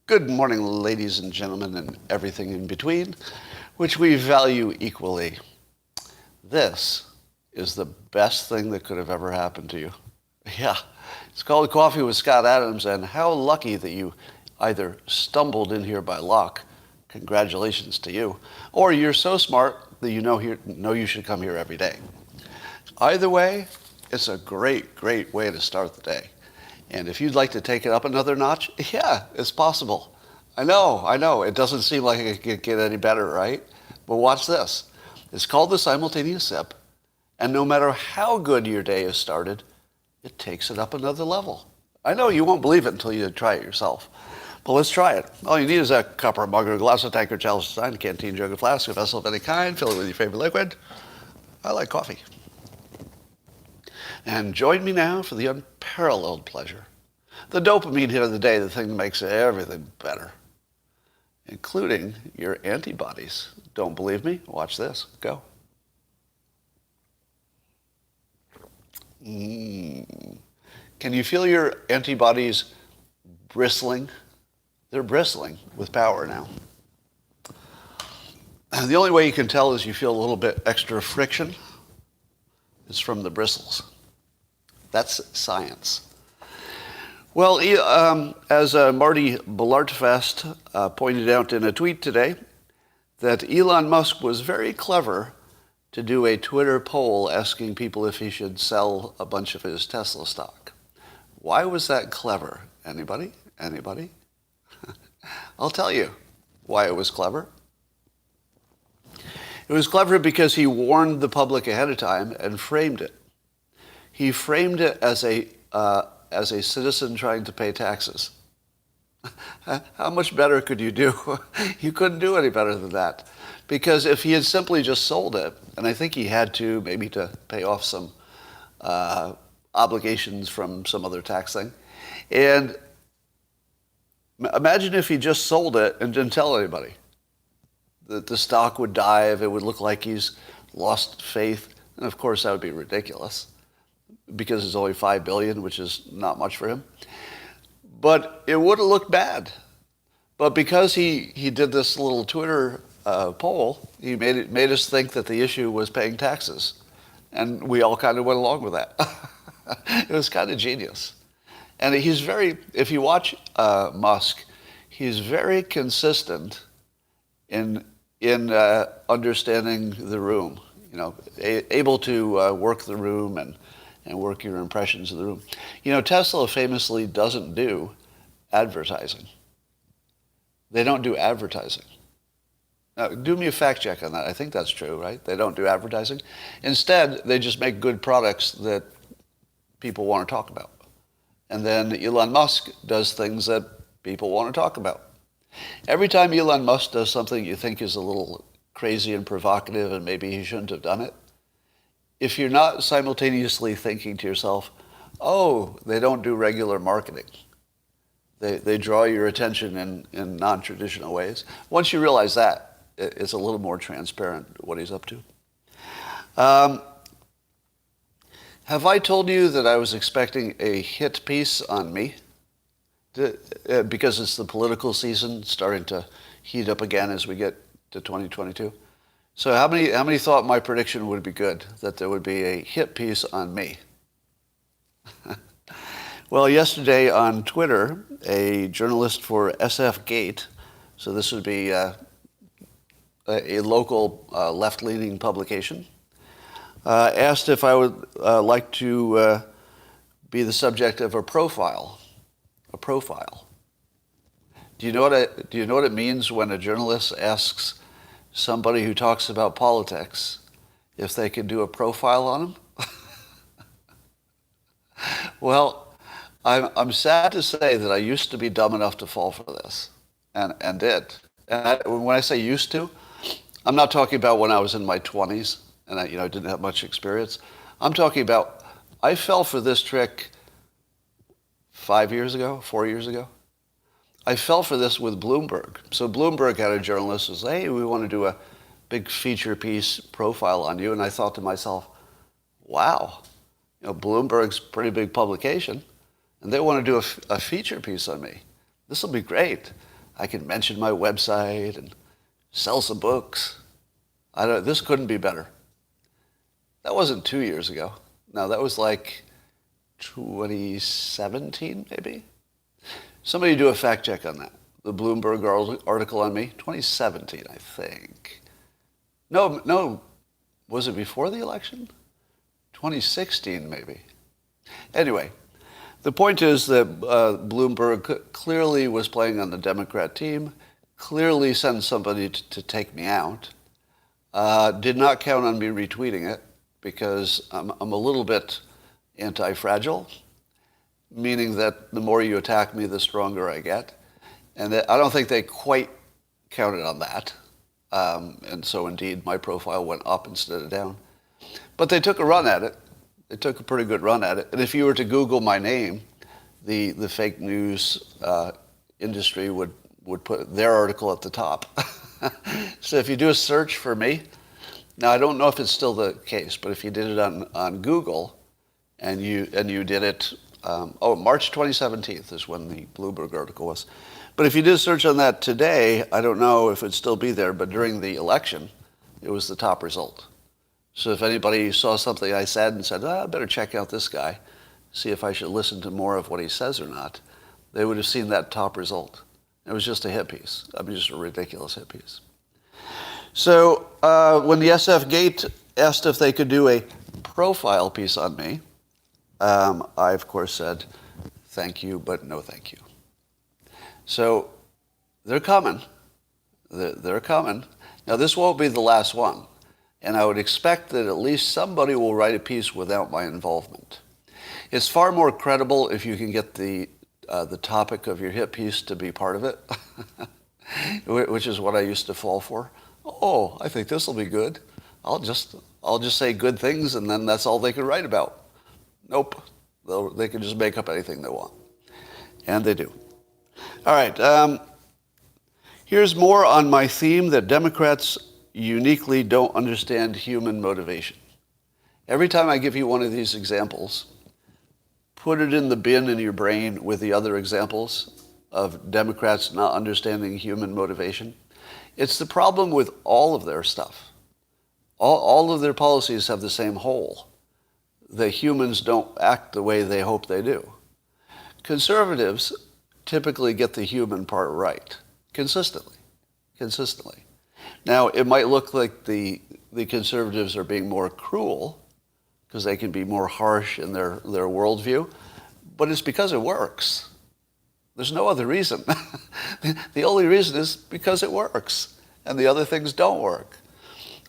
Good morning, ladies and gentlemen, and everything in between, which we value equally. This is the best thing that could have ever happened to you. Yeah, it's called Coffee with Scott Adams, and how lucky that you either stumbled in here by luck, congratulations to you, or you're so smart that you know you should come here every day. Either way, it's a great way to start the day. And if you'd like to take it up another notch, yeah, it's possible. I know. It doesn't seem like it could get any better, right? But watch this. It's called the Simultaneous Sip. And no matter how good your day has started, it takes it up another level. I know you won't believe it until you try it yourself. But let's try it. All you need is a cup or a mug or a glass, a tank or chalice, stein, a canteen, jug, a flask, a vessel of any kind. Fill it with your favorite liquid. I like coffee. And join me now for the unparalleled pleasure. The dopamine hit of the day, the thing that makes everything better, including your antibodies. Don't believe me? Watch this. Go. Can you feel your antibodies bristling? They're bristling with power now. The only way you can tell is you feel a little bit extra friction. It's from the bristles. That's science. Well, as Marty Ballartfast pointed out in a tweet today, that Elon Musk was very clever to do a Twitter poll asking people if he should sell a bunch of his Tesla stock. Why was that clever? Anybody? I'll tell you why it was clever. It was clever because he warned the public ahead of time and framed it. He framed it as a citizen trying to pay taxes. How much better could you do? You couldn't do any better than that. Because if he had simply just sold it, and I think he had to, maybe to pay off some obligations from some other tax thing, and imagine if he just sold it and didn't tell anybody. The stock would dive, it would look like he's lost faith, and of course that would be ridiculous, because it's only $5 billion, which is not much for him. But it would have looked bad. But because he did this little Twitter poll, he made us think that the issue was paying taxes. And we all kind of went along with that. It was kind of genius. And if you watch Musk, he's very consistent in understanding the room, able to work the room and work your impressions of the room. Tesla famously doesn't do advertising. They don't do advertising. Now, do me a fact check on that. I think that's true, right? They don't do advertising. Instead, they just make good products that people want to talk about. And then Elon Musk does things that people want to talk about. Every time Elon Musk does something you think is a little crazy and provocative and maybe he shouldn't have done it, if you're not simultaneously thinking to yourself, oh, they don't do regular marketing. They draw your attention in non-traditional ways. Once you realize that, it's a little more transparent what he's up to. Have I told you that I was expecting a hit piece on me? Because it's the political season starting to heat up again as we get to 2022. So how many thought my prediction would be good, that there would be a hit piece on me? Well, yesterday on Twitter, a journalist for SF Gate, so this would be a local left-leaning publication, asked if I would like to be the subject of a profile. A profile. Do you know what it means when a journalist asks somebody who talks about politics if they can do a profile on them? Well, I'm sad to say that I used to be dumb enough to fall for this, and did. And when I say used to, I'm not talking about when I was in my 20s and I didn't have much experience. I'm talking about I fell for this trick 4 years ago. I fell for this with Bloomberg. So Bloomberg had a journalist who said, hey, we want to do a big feature piece profile on you. And I thought to myself, wow, Bloomberg's a pretty big publication, and they want to do a feature piece on me. This will be great. I can mention my website and sell some books. This couldn't be better. That wasn't 2 years ago. No, that was like 2017, maybe? Somebody do a fact check on that. The Bloomberg article on me, 2017, I think. No, was it before the election? 2016, maybe. Anyway, the point is that Bloomberg clearly was playing on the Democrat team, clearly sent somebody to take me out, did not count on me retweeting it because I'm a little bit anti-fragile, meaning that the more you attack me, the stronger I get. And I don't think they quite counted on that. And so indeed, my profile went up instead of down. But they took a run at it. They took a pretty good run at it. And if you were to Google my name, the fake news industry would put their article at the top. So if you do a search for me, now I don't know if it's still the case, but if you did it on Google and you did it, March 2017 is when the Bloomberg article was. But if you did a search on that today, I don't know if it'd still be there, but during the election, it was the top result. So if anybody saw something I said and said, I better check out this guy, see if I should listen to more of what he says or not, they would have seen that top result. It was just a hit piece. I mean, just a ridiculous hit piece. So when the SF Gate asked if they could do a profile piece on me, I, of course, said, thank you, but no thank you. So they're coming. They're coming. Now, this won't be the last one. And I would expect that at least somebody will write a piece without my involvement. It's far more credible if you can get the topic of your hit piece to be part of it, which is what I used to fall for. Oh, I think this will be good. I'll just say good things, and then that's all they can write about. Nope. They can just make up anything they want. And they do. All right. Here's more on my theme that Democrats uniquely don't understand human motivation. Every time I give you one of these examples, put it in the bin in your brain with the other examples of Democrats not understanding human motivation. It's the problem with all of their stuff. All of their policies have the same hole. The humans don't act the way they hope they do. Conservatives typically get the human part right, consistently. Now, it might look like the conservatives are being more cruel because they can be more harsh in their worldview, but it's because it works. There's no other reason. The only reason is because it works, and the other things don't work.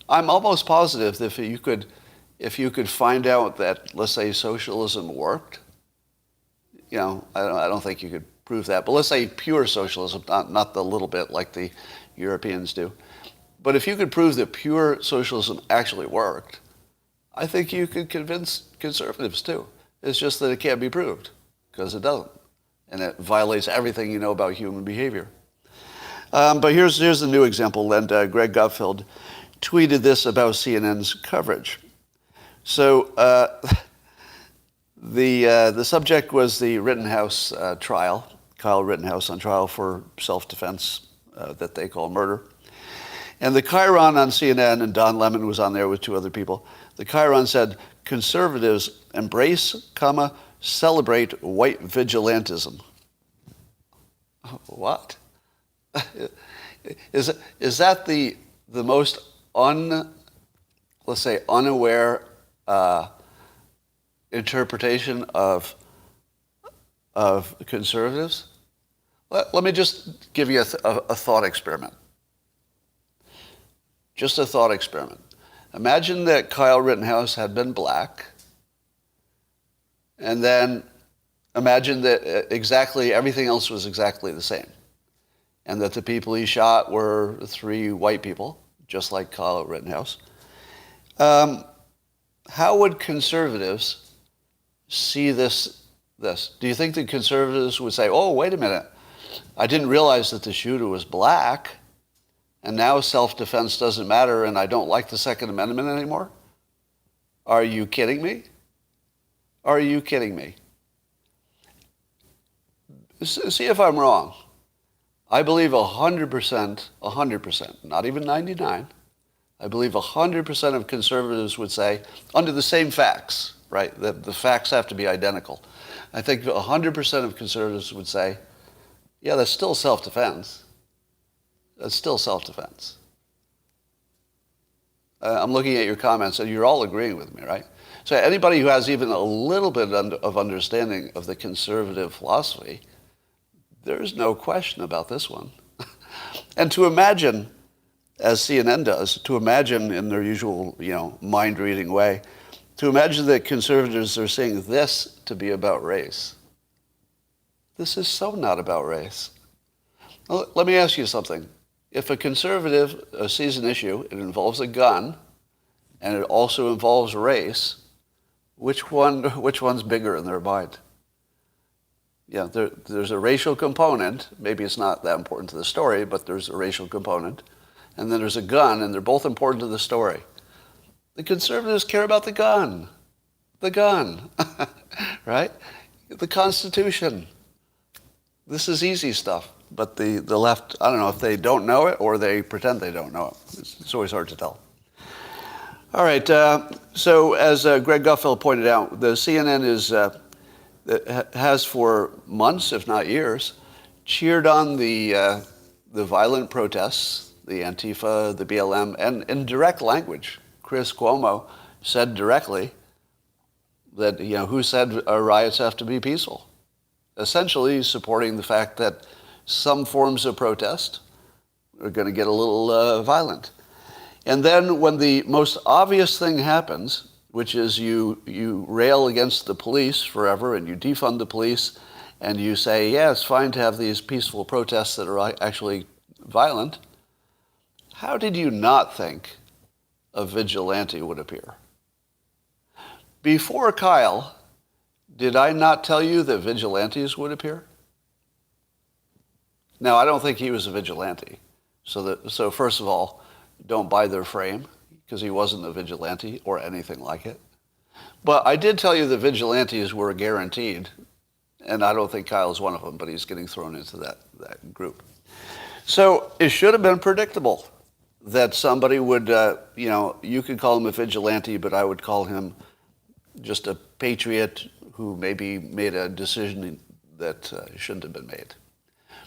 I'm almost positive that if you could find out that, let's say, socialism worked, I don't think you could prove that, but let's say pure socialism, not the little bit like the Europeans do. But if you could prove that pure socialism actually worked, I think you could convince conservatives too. It's just that it can't be proved, because it doesn't. And it violates everything you know about human behavior. But here's a new example, and Greg Gutfeld tweeted this about CNN's coverage. So the subject was the Rittenhouse trial, Kyle Rittenhouse on trial for self-defense that they call murder. And the Chiron on CNN, and Don Lemon was on there with two other people, the Chiron said, conservatives embrace, celebrate white vigilantism. What? Is that the most unaware interpretation of conservatives? Let me just give you a thought experiment. Just a thought experiment. Imagine that Kyle Rittenhouse had been black, and then imagine that exactly everything else was exactly the same, and that the people he shot were 3 white people, just like Kyle Rittenhouse. How would conservatives see this? Do you think the conservatives would say, oh, wait a minute, I didn't realize that the shooter was black, and now self-defense doesn't matter, and I don't like the Second Amendment anymore? Are you kidding me? Are you kidding me? See if I'm wrong. I believe 100%, not even 99, I believe 100% of conservatives would say, under the same facts, right? The facts have to be identical. I think 100% of conservatives would say, yeah, that's still self-defense. That's still self-defense. I'm looking at your comments, and you're all agreeing with me, right? So anybody who has even a little bit of understanding of the conservative philosophy, there's no question about this one. And to imagine, as CNN does, to imagine in their usual, mind-reading way, to imagine that conservatives are seeing this to be about race. This is so not about race. Well, let me ask you something. If a conservative sees an issue, it involves a gun, and it also involves race, which one's bigger in their mind? Yeah, there's a racial component. Maybe it's not that important to the story, but there's a racial component. And then there's a gun, and they're both important to the story. The conservatives care about the gun. The gun, right? The Constitution. This is easy stuff. But the left, I don't know if they don't know it or they pretend they don't know it. It's always hard to tell. All right, so as Greg Gutfeld pointed out, the CNN has for months, if not years, cheered on the violent protests, the Antifa, the BLM, and in direct language. Chris Cuomo said directly that, who said riots have to be peaceful? Essentially supporting the fact that some forms of protest are going to get a little violent. And then when the most obvious thing happens, which is you rail against the police forever and you defund the police and you say, yeah, it's fine to have these peaceful protests that are actually violent, how did you not think a vigilante would appear? Before Kyle, did I not tell you that vigilantes would appear? Now, I don't think he was a vigilante. So first of all, don't buy their frame, because he wasn't a vigilante or anything like it. But I did tell you the vigilantes were guaranteed, and I don't think Kyle's one of them, but he's getting thrown into that group. So it should have been predictable that somebody would, you could call him a vigilante, but I would call him just a patriot who maybe made a decision that shouldn't have been made.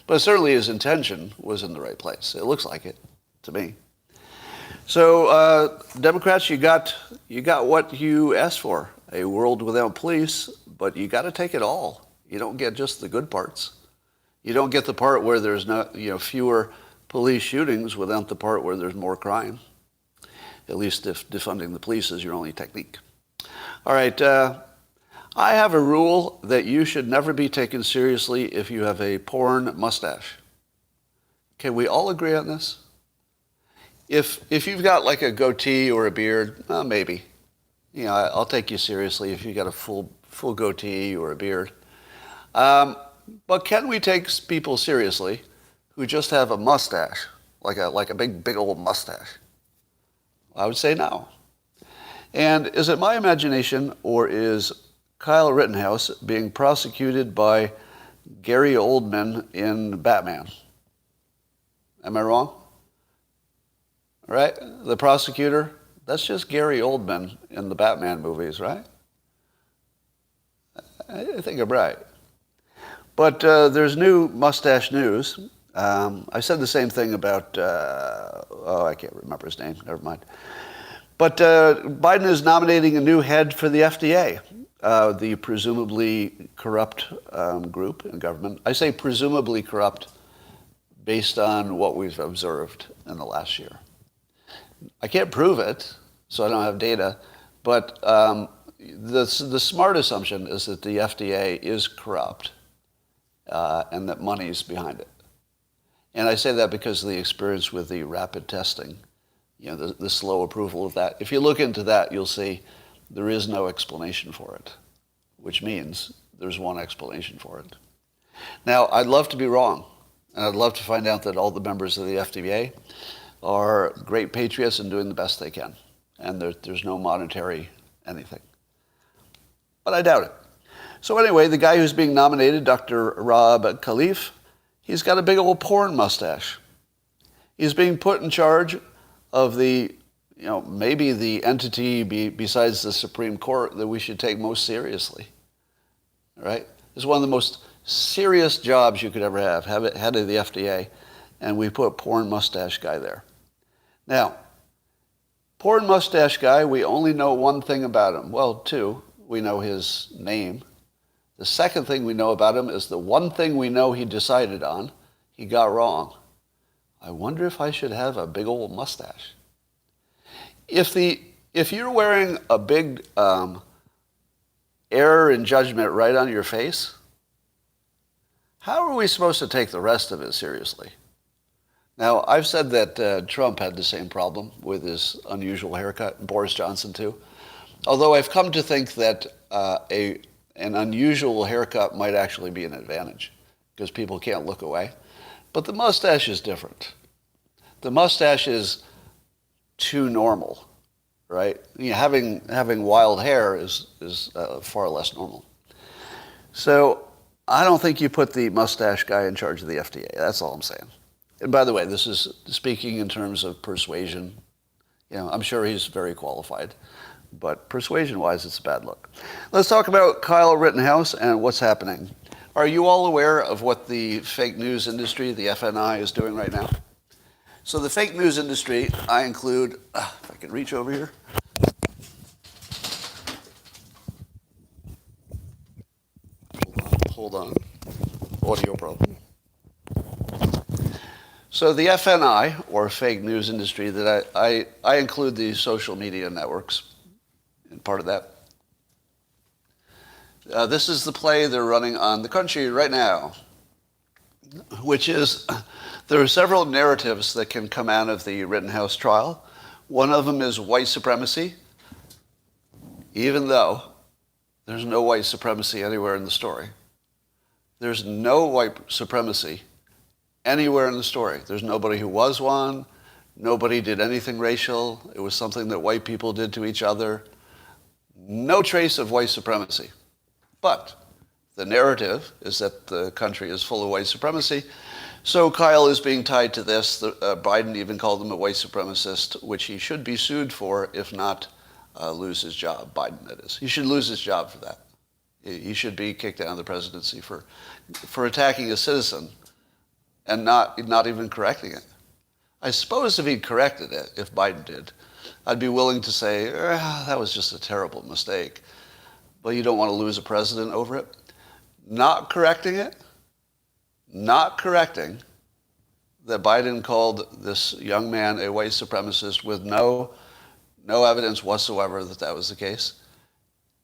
But certainly his intention was in the right place. It looks like it to me. So Democrats, you got what you asked for, a world without police, but you got to take it all. You don't get just the good parts. You don't get the part where there's fewer police shootings without the part where there's more crime. At least if defunding the police is your only technique. All right. I have a rule that you should never be taken seriously if you have a porn mustache. Can we all agree on this? If you've got like a goatee or a beard, maybe. I'll take you seriously if you got a full goatee or a beard. But can we take people seriously who just have a mustache, like a big old mustache? I would say no. And is it my imagination, or is Kyle Rittenhouse being prosecuted by Gary Oldman in Batman? Am I wrong? Right? The prosecutor, that's just Gary Oldman in the Batman movies, right? I think I'm right. But there's new mustache news. I said the same thing about, I can't remember his name, never mind. But Biden is nominating a new head for the FDA. The presumably corrupt group in government. I say presumably corrupt based on what we've observed in the last year. I can't prove it, so I don't have data, but the smart assumption is that the FDA is corrupt and that money's behind it. And I say that because of the experience with the rapid testing, the slow approval of that. If you look into that, you'll see there is no explanation for it, which means there's one explanation for it. Now, I'd love to be wrong, and I'd love to find out that all the members of the FDA are great patriots and doing the best they can, and there's no monetary anything. But I doubt it. So anyway, the guy who's being nominated, Dr. Rob Khalif, He's got a big old porn mustache. He's being put in charge of the, maybe the entity besides the Supreme Court that we should take most seriously. Right? This is one of the most serious jobs you could ever have it head of the FDA, and we put porn mustache guy there. Now, porn mustache guy, we only know one thing about him. Well, two. We know his name. The second thing we know about him is the one thing we know he decided on, he got wrong. I wonder if I should have a big old mustache. If you're wearing a big error in judgment right on your face, how are we supposed to take the rest of it seriously? Now, I've said that Trump had the same problem with his unusual haircut, and Boris Johnson too. Although I've come to think that an unusual haircut might actually be an advantage because people can't look away. But the mustache is different. The mustache is too normal, right? Having wild hair is far less normal. So I don't think you put the mustache guy in charge of the FDA. That's all I'm saying. And by the way, this is speaking in terms of persuasion. I'm sure he's very qualified. But persuasion-wise, it's a bad look. Let's talk about Kyle Rittenhouse and what's happening. Are you all aware of what the fake news industry, the FNI, is doing right now? So the fake news industry, I include, if I can reach over here. Hold on. Audio problem. So the FNI, or fake news industry, that I include the social media networks in part of that. This is the play they're running on the country right now, which is there are several narratives that can come out of the Rittenhouse trial. One of them is white supremacy, even though there's no white supremacy anywhere in the story. There's no white supremacy anywhere in the story. There's nobody who was one. Nobody did anything racial. It was something that white people did to each other. No trace of white supremacy. But the narrative is that the country is full of white supremacy. So Kyle is being tied to this. Biden even called him a white supremacist, which he should be sued for, if not lose his job. Biden, that is. He should lose his job for that. He should be kicked out of the presidency for attacking a citizen and not even correcting it. I suppose if he'd corrected it, if Biden did, I'd be willing to say, that was just a terrible mistake. But you don't want to lose a president over it. Not correcting that Biden called this young man a white supremacist with no evidence whatsoever that was the case.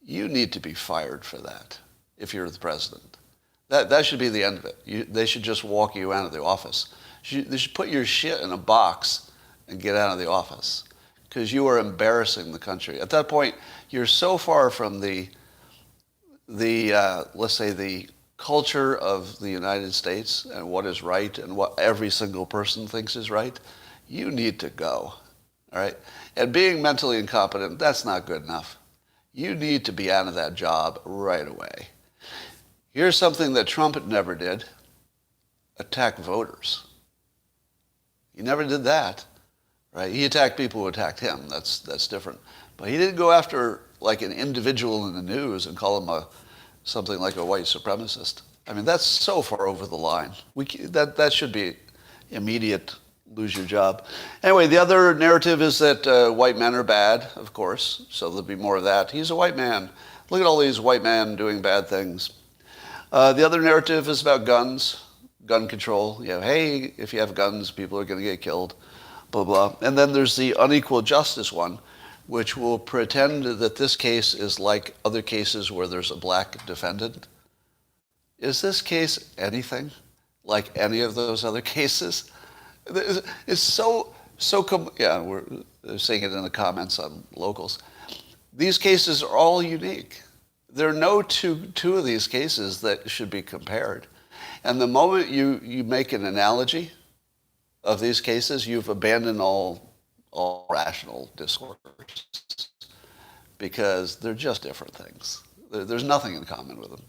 You need to be fired for that if you're the president. That should be the end of it. They should just walk you out of the office. They should put your shit in a box and get out of the office because you are embarrassing the country. At that point, you're so far from the let's say the culture of the United States and what is right and what every single person thinks is right. You need to go, all right? And being mentally incompetent, that's not good enough. You need to be out of that job right away. Here's something that Trump never did: attack voters. He never did that, right? He attacked people who attacked him. That's different. But he didn't go after like an individual in the news and call him something like a white supremacist. I mean, that's so far over the line. That should be immediate, lose your job. Anyway, the other narrative is that white men are bad, of course, so there'll be more of that. He's a white man. Look at all these white men doing bad things. The other narrative is about guns, gun control. Hey, if you have guns, people are going to get killed, blah, blah. And then there's the unequal justice one, which will pretend that this case is like other cases where there's a black defendant. Is this case anything like any of those other cases? It's so we're seeing it in the comments on Locals. These cases are all unique. There are no two of these cases that should be compared. And the moment you make an analogy of these cases, you've abandoned all rational discourse because they're just different things. There's nothing in common with them.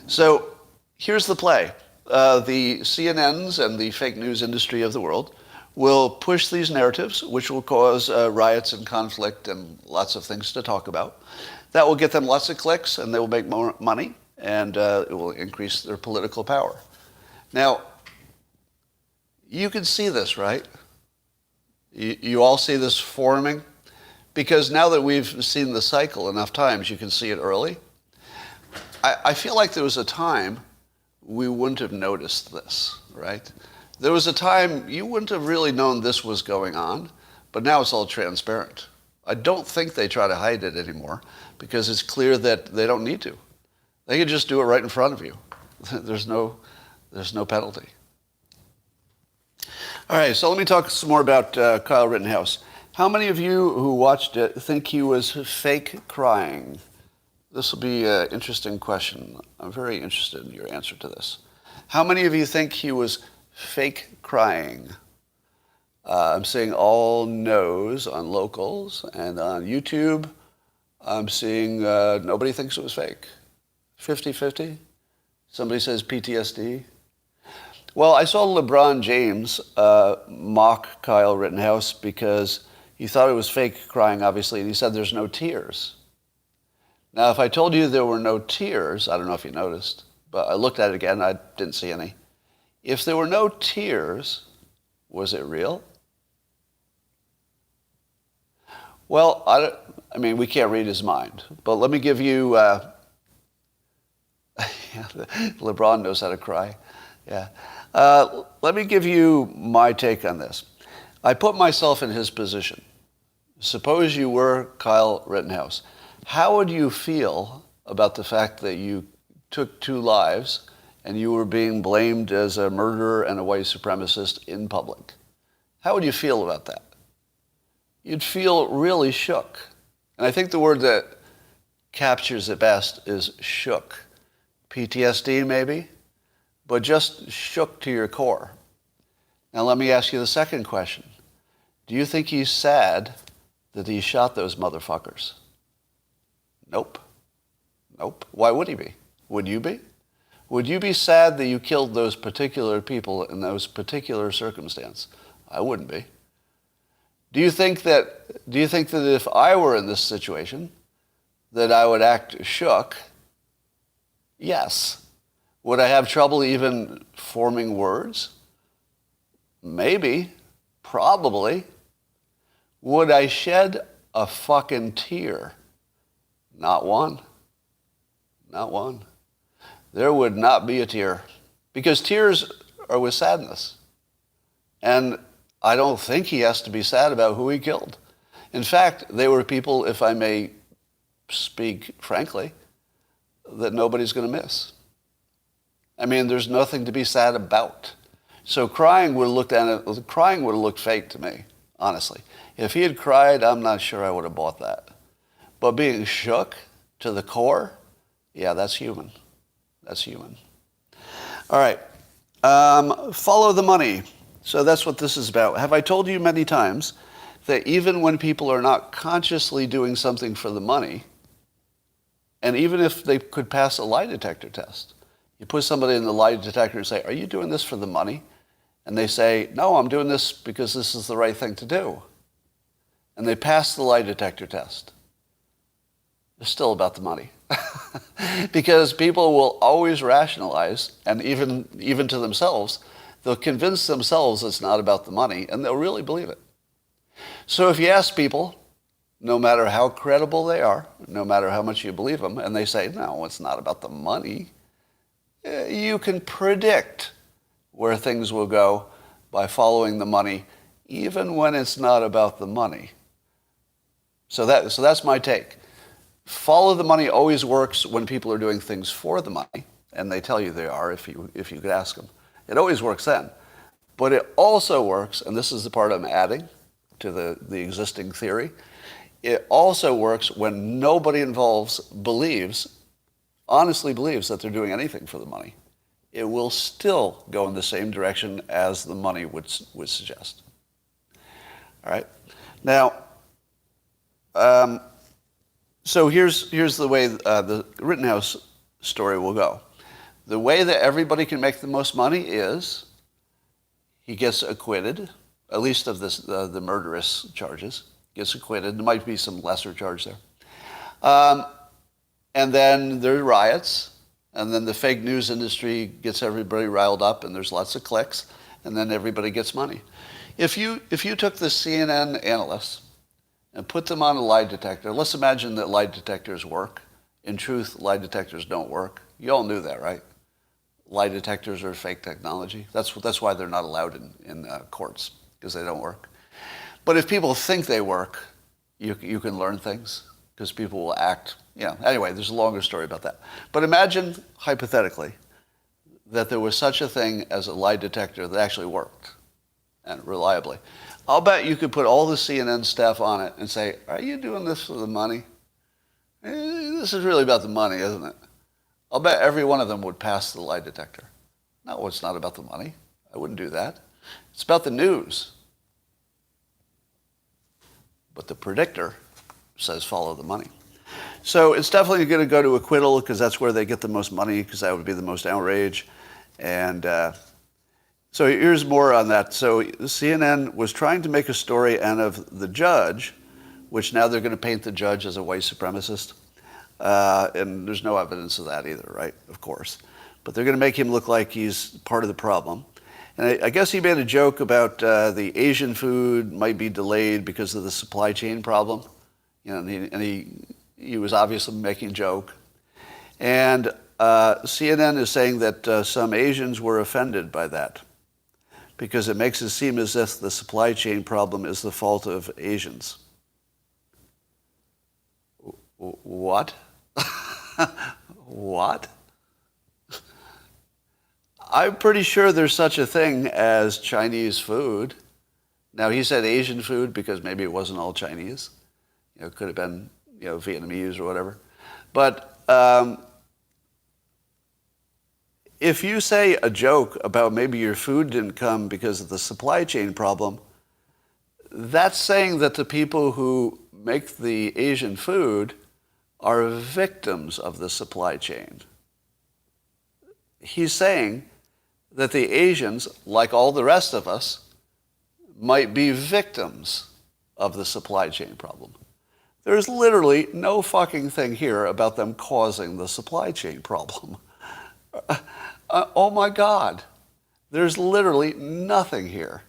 So here's the play. the CNNs and the fake news industry of the world will push these narratives, which will cause riots and conflict and lots of things to talk about. That will get them lots of clicks, and they will make more money, and it will increase their political power. Now, you can see this, right? You all see this forming? Because now that we've seen the cycle enough times, you can see it early. I feel like there was a time we wouldn't have noticed this, right? There was a time you wouldn't have really known this was going on, but now it's all transparent. I don't think they try to hide it anymore because it's clear that they don't need to. They can just do it right in front of you. There's no penalty. All right, so let me talk some more about Kyle Rittenhouse. How many of you who watched it think he was fake crying? This will be an interesting question. I'm very interested in your answer to this. How many of you think he was fake crying? I'm seeing all no's on locals, and on YouTube, I'm seeing nobody thinks it was fake. 50-50? Somebody says PTSD. Well, I saw LeBron James mock Kyle Rittenhouse because he thought it was fake crying, obviously, and he said there's no tears. Now, if I told you there were no tears, I don't know if you noticed, but I looked at it again, I didn't see any. If there were no tears, was it real? Well, I mean, we can't read his mind, but let me give you, LeBron knows how to cry, yeah. Let me give you my take on this. I put myself in his position. Suppose you were Kyle Rittenhouse. How would you feel about the fact that you took 2 lives and you were being blamed as a murderer and a white supremacist in public? How would you feel about that? You'd feel really shook. And I think the word that captures it best is shook. PTSD maybe, but just shook to your core. Now let me ask you the second question. Do you think he's sad that he shot those motherfuckers? Nope. Nope. Why would he be? Would you be? Would you be sad that you killed those particular people in those particular circumstances? I wouldn't be. Do you think that if I were in this situation, that I would act shook? Yes. Would I have trouble even forming words? Maybe. Probably. Would I shed a fucking tear? Not one. Not one. There would not be a tear. Because tears are with sadness. And I don't think he has to be sad about who he killed. In fact, they were people, if I may speak frankly, that nobody's going to miss. I mean, there's nothing to be sad about. So crying would have looked fake to me, honestly. If he had cried, I'm not sure I would have bought that. But being shook to the core, yeah, that's human. That's human. All right. Follow the money. So that's what this is about. Have I told you many times that even when people are not consciously doing something for the money, and even if they could pass a lie detector test, you put somebody in the lie detector and say, are you doing this for the money? And they say, no, I'm doing this because this is the right thing to do. And they pass the lie detector test. They're still about the money. Because people will always rationalize, and even to themselves, they'll convince themselves it's not about the money, and they'll really believe it. So if you ask people, no matter how credible they are, no matter how much you believe them, and they say, no, it's not about the money, you can predict where things will go by following the money, even when it's not about the money. So that's my take. Follow the money always works when people are doing things for the money, and they tell you they are if you could ask them. It always works then. But it also works, and this is the part I'm adding to the existing theory, it also works when nobody involved honestly believes that they're doing anything for the money. It will still go in the same direction as the money would suggest. All right? Now, so here's the way the Rittenhouse story will go. the way that everybody can make the most money is he gets acquitted, at least of this, the murderous charges, gets acquitted. There might be some lesser charge there. And then there are riots, and then the fake news industry gets everybody riled up, and there's lots of clicks, and then everybody gets money. If you took the CNN analysts and put them on a lie detector, let's imagine that lie detectors work. In truth, lie detectors don't work. You all knew that, right? Lie detectors are fake technology. That's why they're not allowed in courts, because they don't work. But if people think they work, you can learn things, because people will act. Anyway, there's a longer story about that. But imagine, hypothetically, that there was such a thing as a lie detector that actually worked, and reliably. I'll bet you could put all the CNN staff on it and say, are you doing this for the money? This is really about the money, isn't it? I'll bet every one of them would pass the lie detector. No, it's not about the money. I wouldn't do that. It's about the news. But the predictor says follow the money. So it's definitely going to go to acquittal, because that's where they get the most money, because that would be the most outrage. And so here's more on that. So CNN was trying to make a story out of the judge, which now they're going to paint the judge as a white supremacist. And there's no evidence of that either, right? Of course. But they're going to make him look like he's part of the problem. And I guess he made a joke about the Asian food might be delayed because of the supply chain problem. And he was obviously making a joke. And CNN is saying that some Asians were offended by that, because it makes it seem as if the supply chain problem is the fault of Asians. What? What? I'm pretty sure there's such a thing as Chinese food. Now, he said Asian food because maybe it wasn't all Chinese. It could have been, Vietnamese or whatever. But if you say a joke about maybe your food didn't come because of the supply chain problem, that's saying that the people who make the Asian food are victims of the supply chain. He's saying that the Asians, like all the rest of us, might be victims of the supply chain problem. There's literally no fucking thing here about them causing the supply chain problem. Oh my God. There's literally nothing here.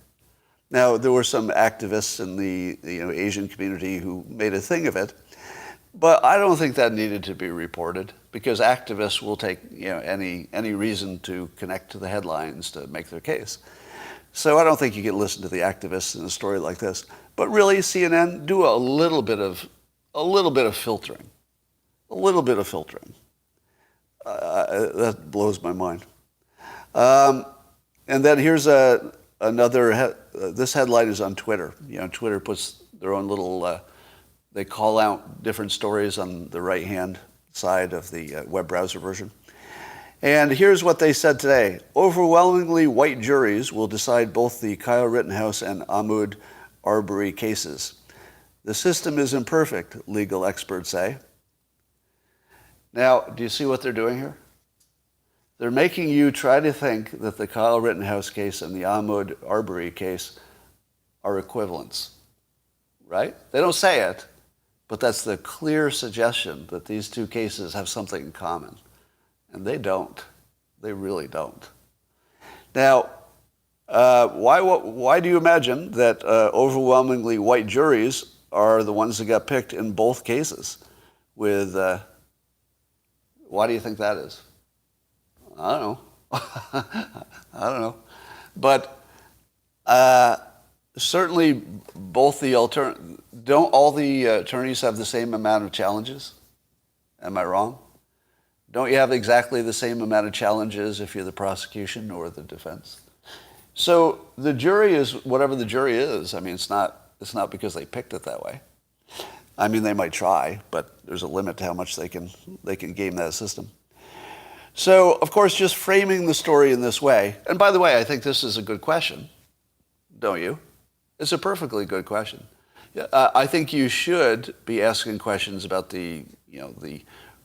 Now, there were some activists in the Asian community who made a thing of it, but I don't think that needed to be reported, because activists will take any reason to connect to the headlines to make their case. So I don't think you can listen to the activists in a story like this. But really, CNN, do a little bit of filtering. A little bit of filtering. That blows my mind. And then here's another. This headline is on Twitter. Twitter puts their own little. They call out different stories on the right-hand side of the web browser version. And here's what they said today. Overwhelmingly white juries will decide both the Kyle Rittenhouse and Ahmaud Arbery cases. The system is imperfect, legal experts say. Now, do you see what they're doing here? They're making you try to think that the Kyle Rittenhouse case and the Ahmaud Arbery case are equivalents, right? They don't say it, but that's the clear suggestion that these two cases have something in common. And they don't. They really don't. Now, why do you imagine that overwhelmingly white juries are the ones that got picked in both cases? Why do you think that is? I don't know. I don't know. But certainly both don't all the attorneys have the same amount of challenges? Am I wrong? Don't you have exactly the same amount of challenges if you're the prosecution or the defense? So the jury is whatever the jury is. I mean, it's not because they picked it that way. I mean, they might try, but there's a limit to how much they can game that system. So, of course, just framing the story in this way, and by the way, I think this is a good question, don't you? It's a perfectly good question. I think you should be asking questions about the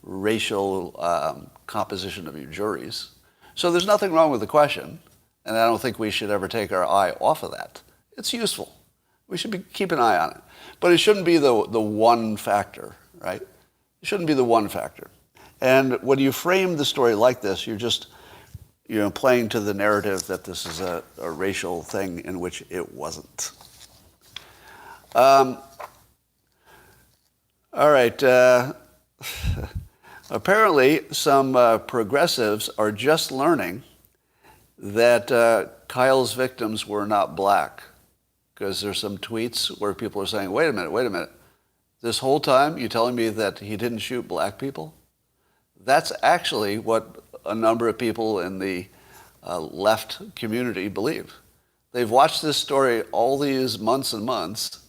racial composition of your juries. So there's nothing wrong with the question, and I don't think we should ever take our eye off of that. It's useful. We should keep an eye on it. But it shouldn't be the one factor, right? It shouldn't be the one factor. And when you frame the story like this, you're just playing to the narrative that this is a racial thing in which it wasn't. All right. Apparently, some progressives are just learning that Kyle's victims were not black, because there's some tweets where people are saying, wait a minute. This whole time you're telling me that he didn't shoot black people? That's actually what a number of people in the left community believe. They've watched this story all these months and months,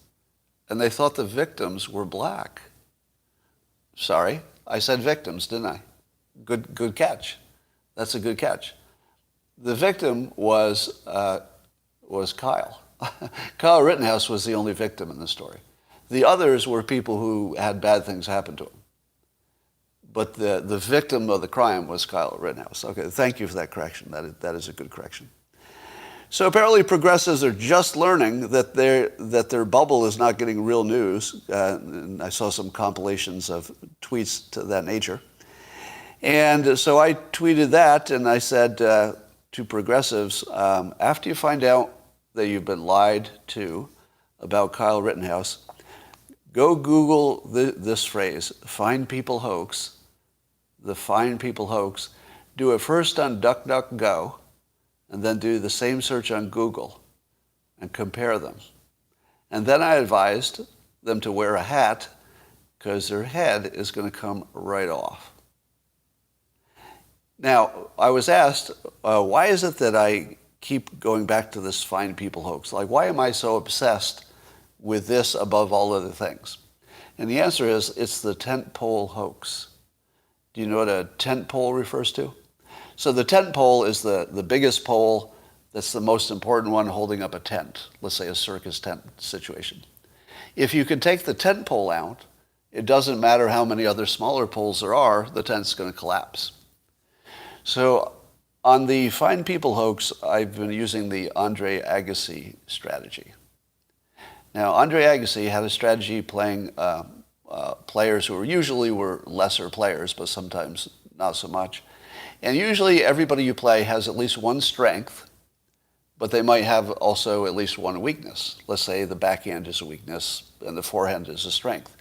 and they thought the victims were black. Sorry, I said victims, didn't I? Good catch. That's a good catch. The victim was Kyle. Kyle Rittenhouse was the only victim in the story. The others were people who had bad things happen to them. But the victim of the crime was Kyle Rittenhouse. Okay, thank you for that correction. That is a good correction. So apparently progressives are just learning that their bubble is not getting real news. And I saw some compilations of tweets to that nature. And so I tweeted that, and I said to progressives, after you find out that you've been lied to about Kyle Rittenhouse, go Google this phrase, "find people hoax," the find people hoax. Do it first on DuckDuckGo, and then do the same search on Google and compare them. And then I advised them to wear a hat, because their head is going to come right off. Now, I was asked, why is it that I keep going back to this find people hoax? Like, why am I so obsessed with this above all other things? And the answer is, it's the tent pole hoax. Do you know what a tent pole refers to? So the tent pole is the biggest pole that's the most important one holding up a tent, let's say a circus tent situation. If you can take the tent pole out, it doesn't matter how many other smaller poles there are, the tent's going to collapse. So on the find people hoax, I've been using the Andre Agassi strategy. Now, Andre Agassi had a strategy playing players who usually were lesser players, but sometimes not so much. And usually everybody you play has at least one strength, but they might have also at least one weakness. Let's say the backhand is a weakness and the forehand is a strength.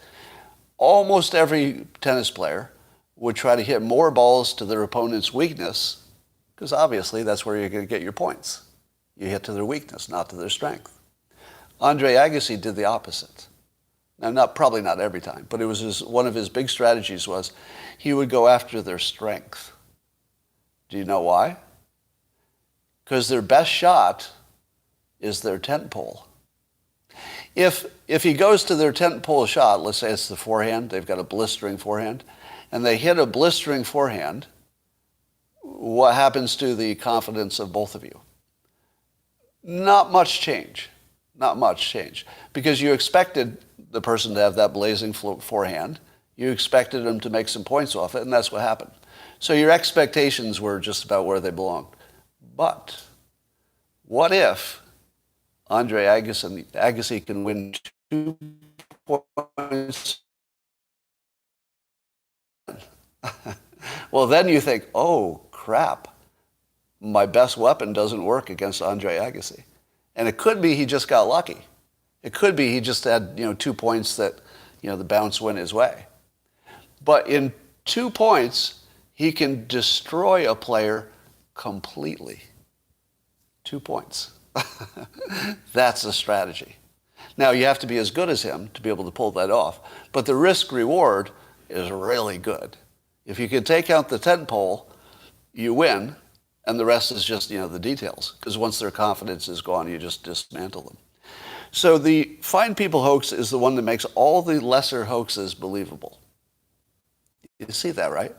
Almost every tennis player would try to hit more balls to their opponent's weakness, because obviously that's where you're going to get your points. You hit to their weakness, not to their strength. Andre Agassi did the opposite. Now, probably not every time, but it was one of his big strategies was he would go after their strength. Do you know why? Because their best shot is their tent pole. If he goes to their tent pole shot, let's say it's the forehand, they've got a blistering forehand, and they hit a blistering forehand, what happens to the confidence of both of you? Not much change. Not much change. Because you expected the person to have that blazing forehand. You expected him to make some points off it, and that's what happened. So your expectations were just about where they belonged. But what if Andre Agassi can win 2 points? Well, then you think, oh, crap. My best weapon doesn't work against Andre Agassi. And it could be he just got lucky. It could be he just had 2 points that the bounce went his way. But in 2 points, he can destroy a player completely. 2 points. That's a strategy. Now, you have to be as good as him to be able to pull that off. But the risk-reward is really good. If you can take out the tent pole, you win, and the rest is just, the details. Because once their confidence is gone, you just dismantle them. So the find people hoax is the one that makes all the lesser hoaxes believable. You see that, right?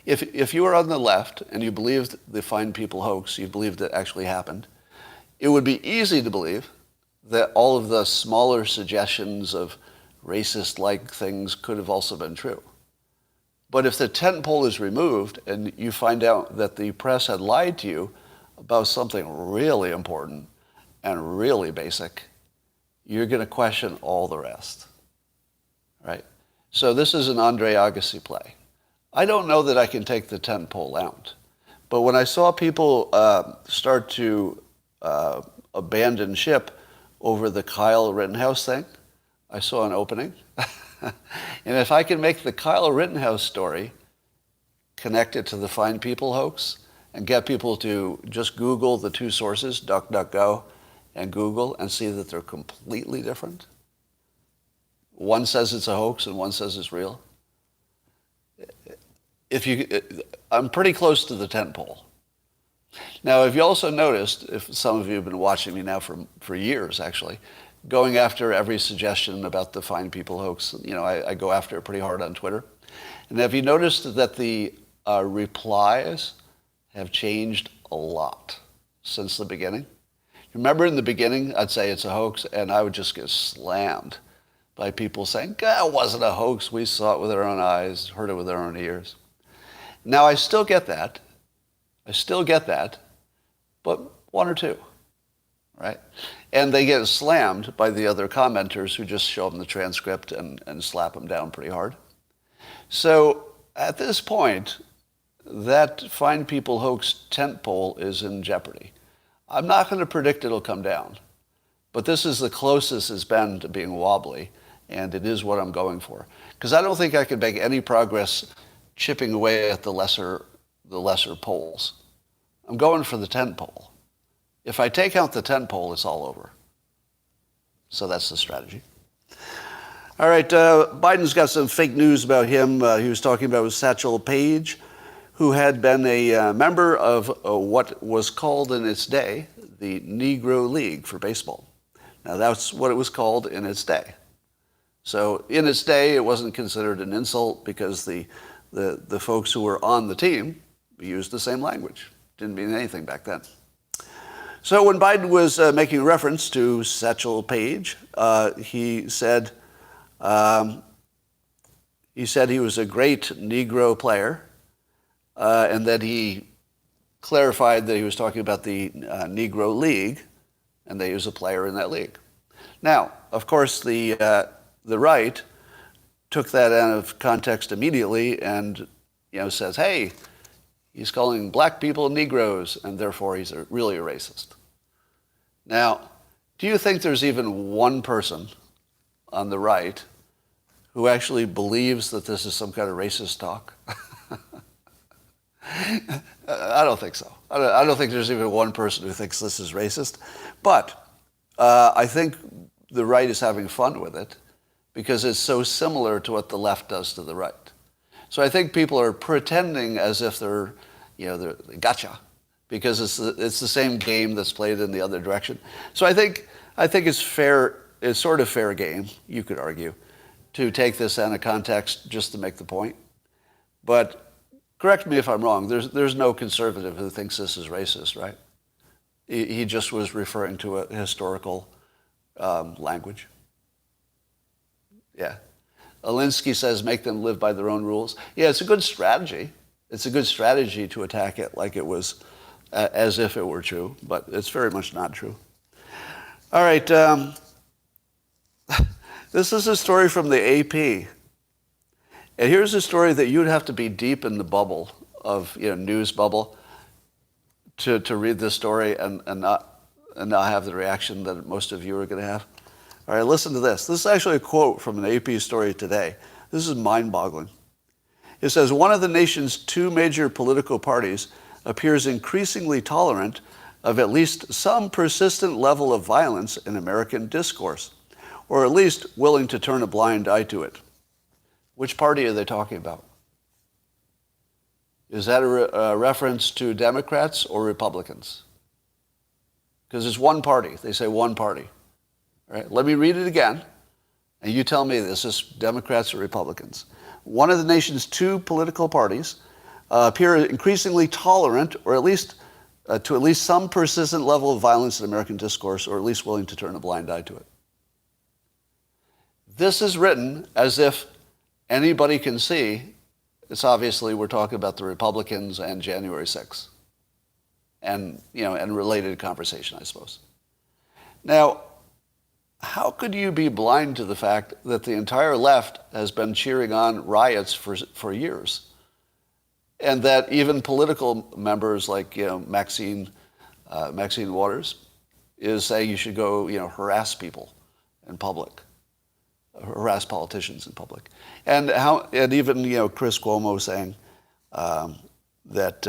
If you were on the left and you believed the find people hoax, you believed it actually happened, it would be easy to believe that all of the smaller suggestions of racist-like things could have also been true. But if the tent pole is removed and you find out that the press had lied to you about something really important and really basic, you're going to question all the rest, right? So this is an Andre Agassi play. I don't know that I can take the tent pole out. But when I saw people start to abandon ship over the Kyle Rittenhouse thing, I saw an opening. And if I can make the Kyle Rittenhouse story connected to the Fine People hoax and get people to just Google the two sources, DuckDuckGo and Google, and see that they're completely different. One says it's a hoax and one says it's real. I'm pretty close to the tent pole. Now, if you also noticed, if some of you have been watching me now for years, actually, going after every suggestion about the Fine People hoax, I go after it pretty hard on Twitter. And have you noticed that the replies have changed a lot since the beginning? Remember in the beginning, I'd say it's a hoax, and I would just get slammed by people saying, it wasn't a hoax. We saw it with our own eyes, heard it with our own ears. Now, I still get that, but one or two, right? And they get slammed by the other commenters who just show them the transcript and slap them down pretty hard. So at this point, that Fine People hoax tent pole is in jeopardy. I'm not going to predict it'll come down, but this is the closest it's been to being wobbly, and it is what I'm going for. Because I don't think I can make any progress chipping away at the lesser poles. I'm going for the tent pole. If I take out the tent pole, it's all over. So that's the strategy. All right, Biden's got some fake news about him. He was talking about Satchel Paige, who had been a member of what was called in its day the Negro League for baseball. Now, that's what it was called in its day. So in its day, it wasn't considered an insult because the folks who were on the team used the same language. Didn't mean anything back then. So when Biden was making reference to Satchel Paige, he said he was a great Negro player, and that he clarified that he was talking about the Negro League, and that he was a player in that league. Now, of course, the right took that out of context immediately and says, hey, he's calling black people Negroes, and therefore he's really a racist. Now, do you think there's even one person on the right who actually believes that this is some kind of racist talk? I don't think so. I don't think there's even one person who thinks this is racist. But I think the right is having fun with it because it's so similar to what the left does to the right. So I think people are pretending as if they're gotcha, because it's the same game that's played in the other direction. So I think it's fair. It's sort of fair game, you could argue, to take this out of context just to make the point. But correct me if I'm wrong. There's no conservative who thinks this is racist, right? He just was referring to a historical language. Yeah. Alinsky says make them live by their own rules. Yeah, it's a good strategy. It's a good strategy to attack it like it was as if it were true, but it's very much not true. All right. This is a story from the AP. And here's a story that you'd have to be deep in the bubble of news bubble to read this story and not have the reaction that most of you are going to have. All right, listen to this. This is actually a quote from an AP story today. This is mind-boggling. It says, one of the nation's two major political parties appears increasingly tolerant of at least some persistent level of violence in American discourse, or at least willing to turn a blind eye to it. Which party are they talking about? Is that a reference to Democrats or Republicans? Because it's one party. They say one party. All right, let me read it again, and you tell me this is Democrats or Republicans. One of the nation's two political parties appear increasingly tolerant, or at least to at least some persistent level of violence in American discourse, or at least willing to turn a blind eye to it. This is written as if anybody can see It's obviously we're talking about the Republicans and January 6th. And, and related conversation, I suppose. Now, how could you be blind to the fact that the entire left has been cheering on riots for years? And that even political members like, Maxine Waters is saying you should go, harass people in public, harass politicians in public. And even, Chris Cuomo saying, that,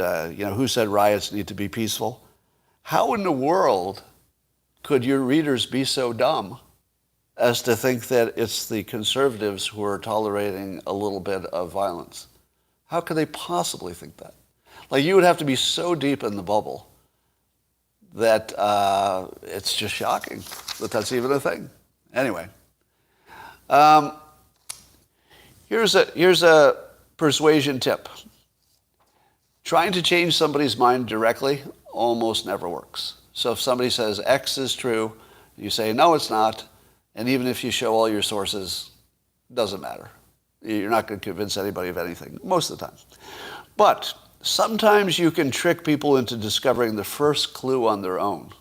who said riots need to be peaceful? How in the world could your readers be so dumb as to think that it's the conservatives who are tolerating a little bit of violence? How could they possibly think that? Like, you would have to be so deep in the bubble that it's just shocking that that's even a thing. Anyway, here's a persuasion tip. Trying to change somebody's mind directly almost never works. So if somebody says X is true, you say, no, it's not. And even if you show all your sources, it doesn't matter. You're not going to convince anybody of anything, most of the time. But sometimes you can trick people into discovering the first clue on their own.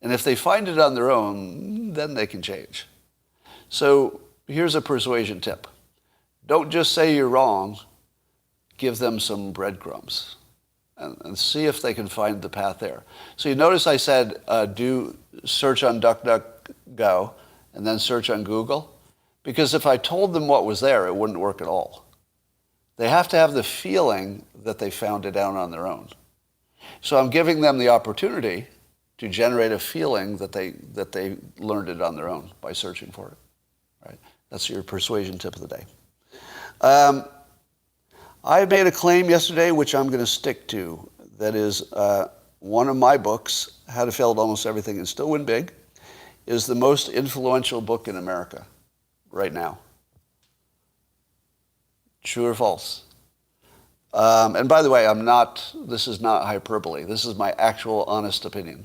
And if they find it on their own, then they can change. So here's a persuasion tip. Don't just say you're wrong. Give them some breadcrumbs and see if they can find the path there. So you notice I said do search on DuckDuckGo and then search on Google, because if I told them what was there, it wouldn't work at all. They have to have the feeling that they found it out on their own. So I'm giving them the opportunity to generate a feeling that they learned it on their own by searching for it. Right? That's your persuasion tip of the day. I made a claim yesterday, which I'm going to stick to. That is, one of my books, How to Fail at Almost Everything and Still Win Big, is the most influential book in America right now. True or false? And by the way, this is not hyperbole. This is my actual honest opinion.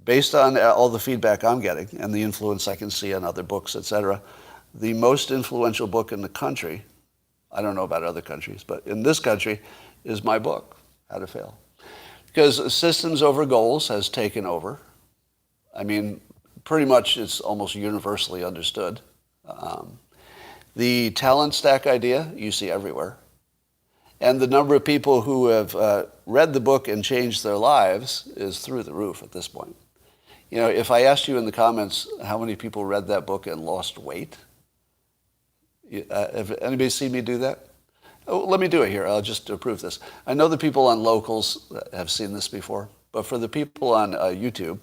Based on all the feedback I'm getting and the influence I can see on other books, etc., the most influential book in the country, I don't know about other countries, but in this country, is my book, How to Fail. Because systems over goals has taken over. I mean, pretty much it's almost universally understood. The talent stack idea you see everywhere. And the number of people who have read the book and changed their lives is through the roof at this point. If I asked you in the comments how many people read that book and lost weight, have anybody seen me do that? Oh, let me do it here. I'll just prove this. I know the people on Locals have seen this before, but for the people on YouTube,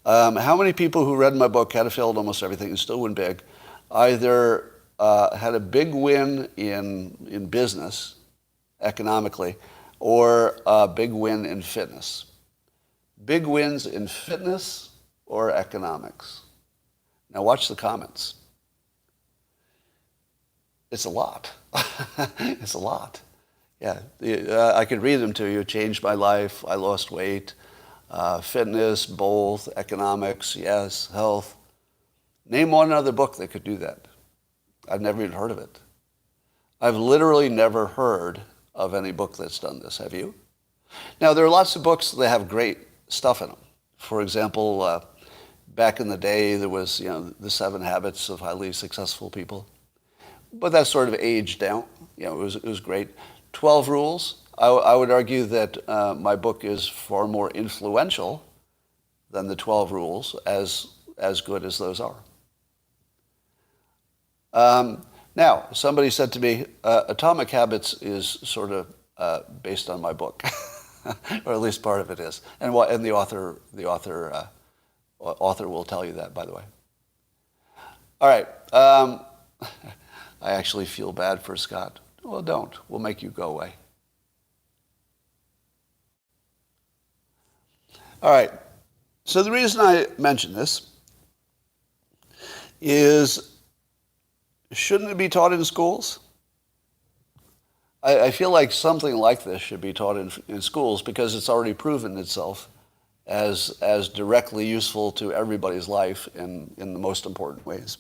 how many people who read my book, How to Fail at Almost Everything and Still Win Big, either had a big win in business, economically, or a big win in fitness? Big wins in fitness or economics? Now watch the comments. It's a lot. It's a lot. Yeah, I could read them to you. Changed my life. I lost weight. Fitness, both. Economics, yes. Health. Name one other book that could do that. I've never even heard of it. I've literally never heard of any book that's done this. Have you? Now, there are lots of books that have great stuff in them. For example, back in the day, there was, The 7 Habits of Highly Successful People. But that sort of aged out. It was great. 12 Rules. I would argue that my book is far more influential than the 12 Rules, as good as those are. Now, somebody said to me, Atomic Habits is sort of based on my book, or at least part of it is. And the author will tell you that, by the way. All right. I actually feel bad for Scott. Well, don't. We'll make you go away. All right. So the reason I mention this is, shouldn't it be taught in schools? I feel like something like this should be taught in schools because it's already proven itself as directly useful to everybody's life in the most important ways.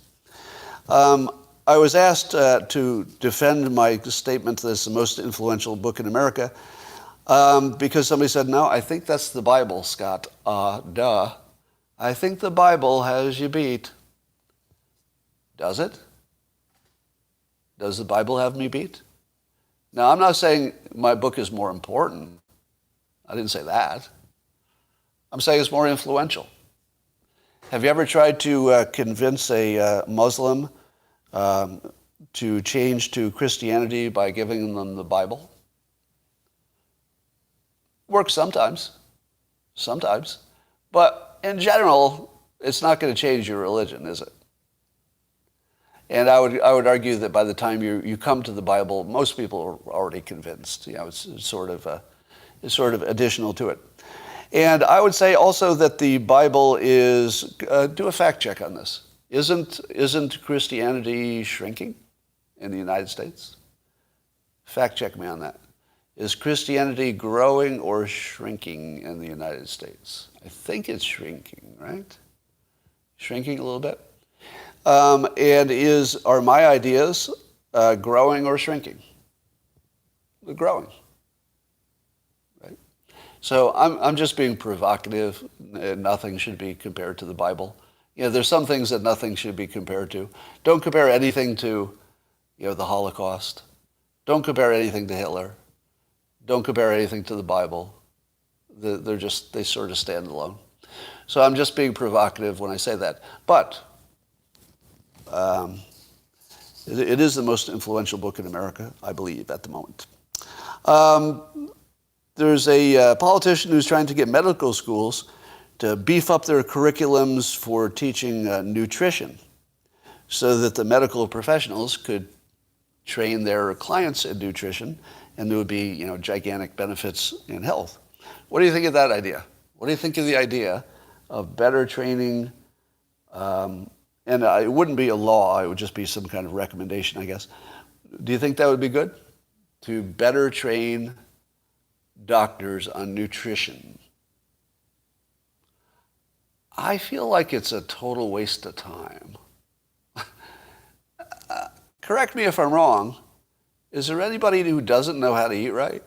I was asked to defend my statement that it's the most influential book in America because somebody said, no, I think that's the Bible, Scott. Duh. I think the Bible has you beat. Does it? Does the Bible have me beat? Now, I'm not saying my book is more important. I didn't say that. I'm saying it's more influential. Have you ever tried to convince a Muslim to change to Christianity by giving them the Bible? Works sometimes. Sometimes. But in general, it's not going to change your religion, is it? And I would argue that by the time you come to the Bible, most people are already convinced. It's sort of additional to it. And I would say also that the Bible is, do a fact check on this. Isn't Christianity shrinking in the United States? Fact check me on that. Is Christianity growing or shrinking in the United States? I think it's shrinking, right? Shrinking a little bit. And are my ideas growing or shrinking? They're growing. Right? So I'm just being provocative. Nothing should be compared to the Bible. There's some things that nothing should be compared to. Don't compare anything to, the Holocaust. Don't compare anything to Hitler. Don't compare anything to the Bible. They sort of stand alone. So I'm just being provocative when I say that. But it is the most influential book in America, I believe, at the moment. There's a politician who's trying to get medical schools to beef up their curriculums for teaching nutrition so that the medical professionals could train their clients in nutrition, and there would be, gigantic benefits in health. What do you think of that idea? What do you think of the idea of better training? And it wouldn't be a law, it would just be some kind of recommendation, I guess. Do you think that would be good? To better train doctors on nutrition? I feel like it's a total waste of time. Correct me if I'm wrong. Is there anybody who doesn't know how to eat right?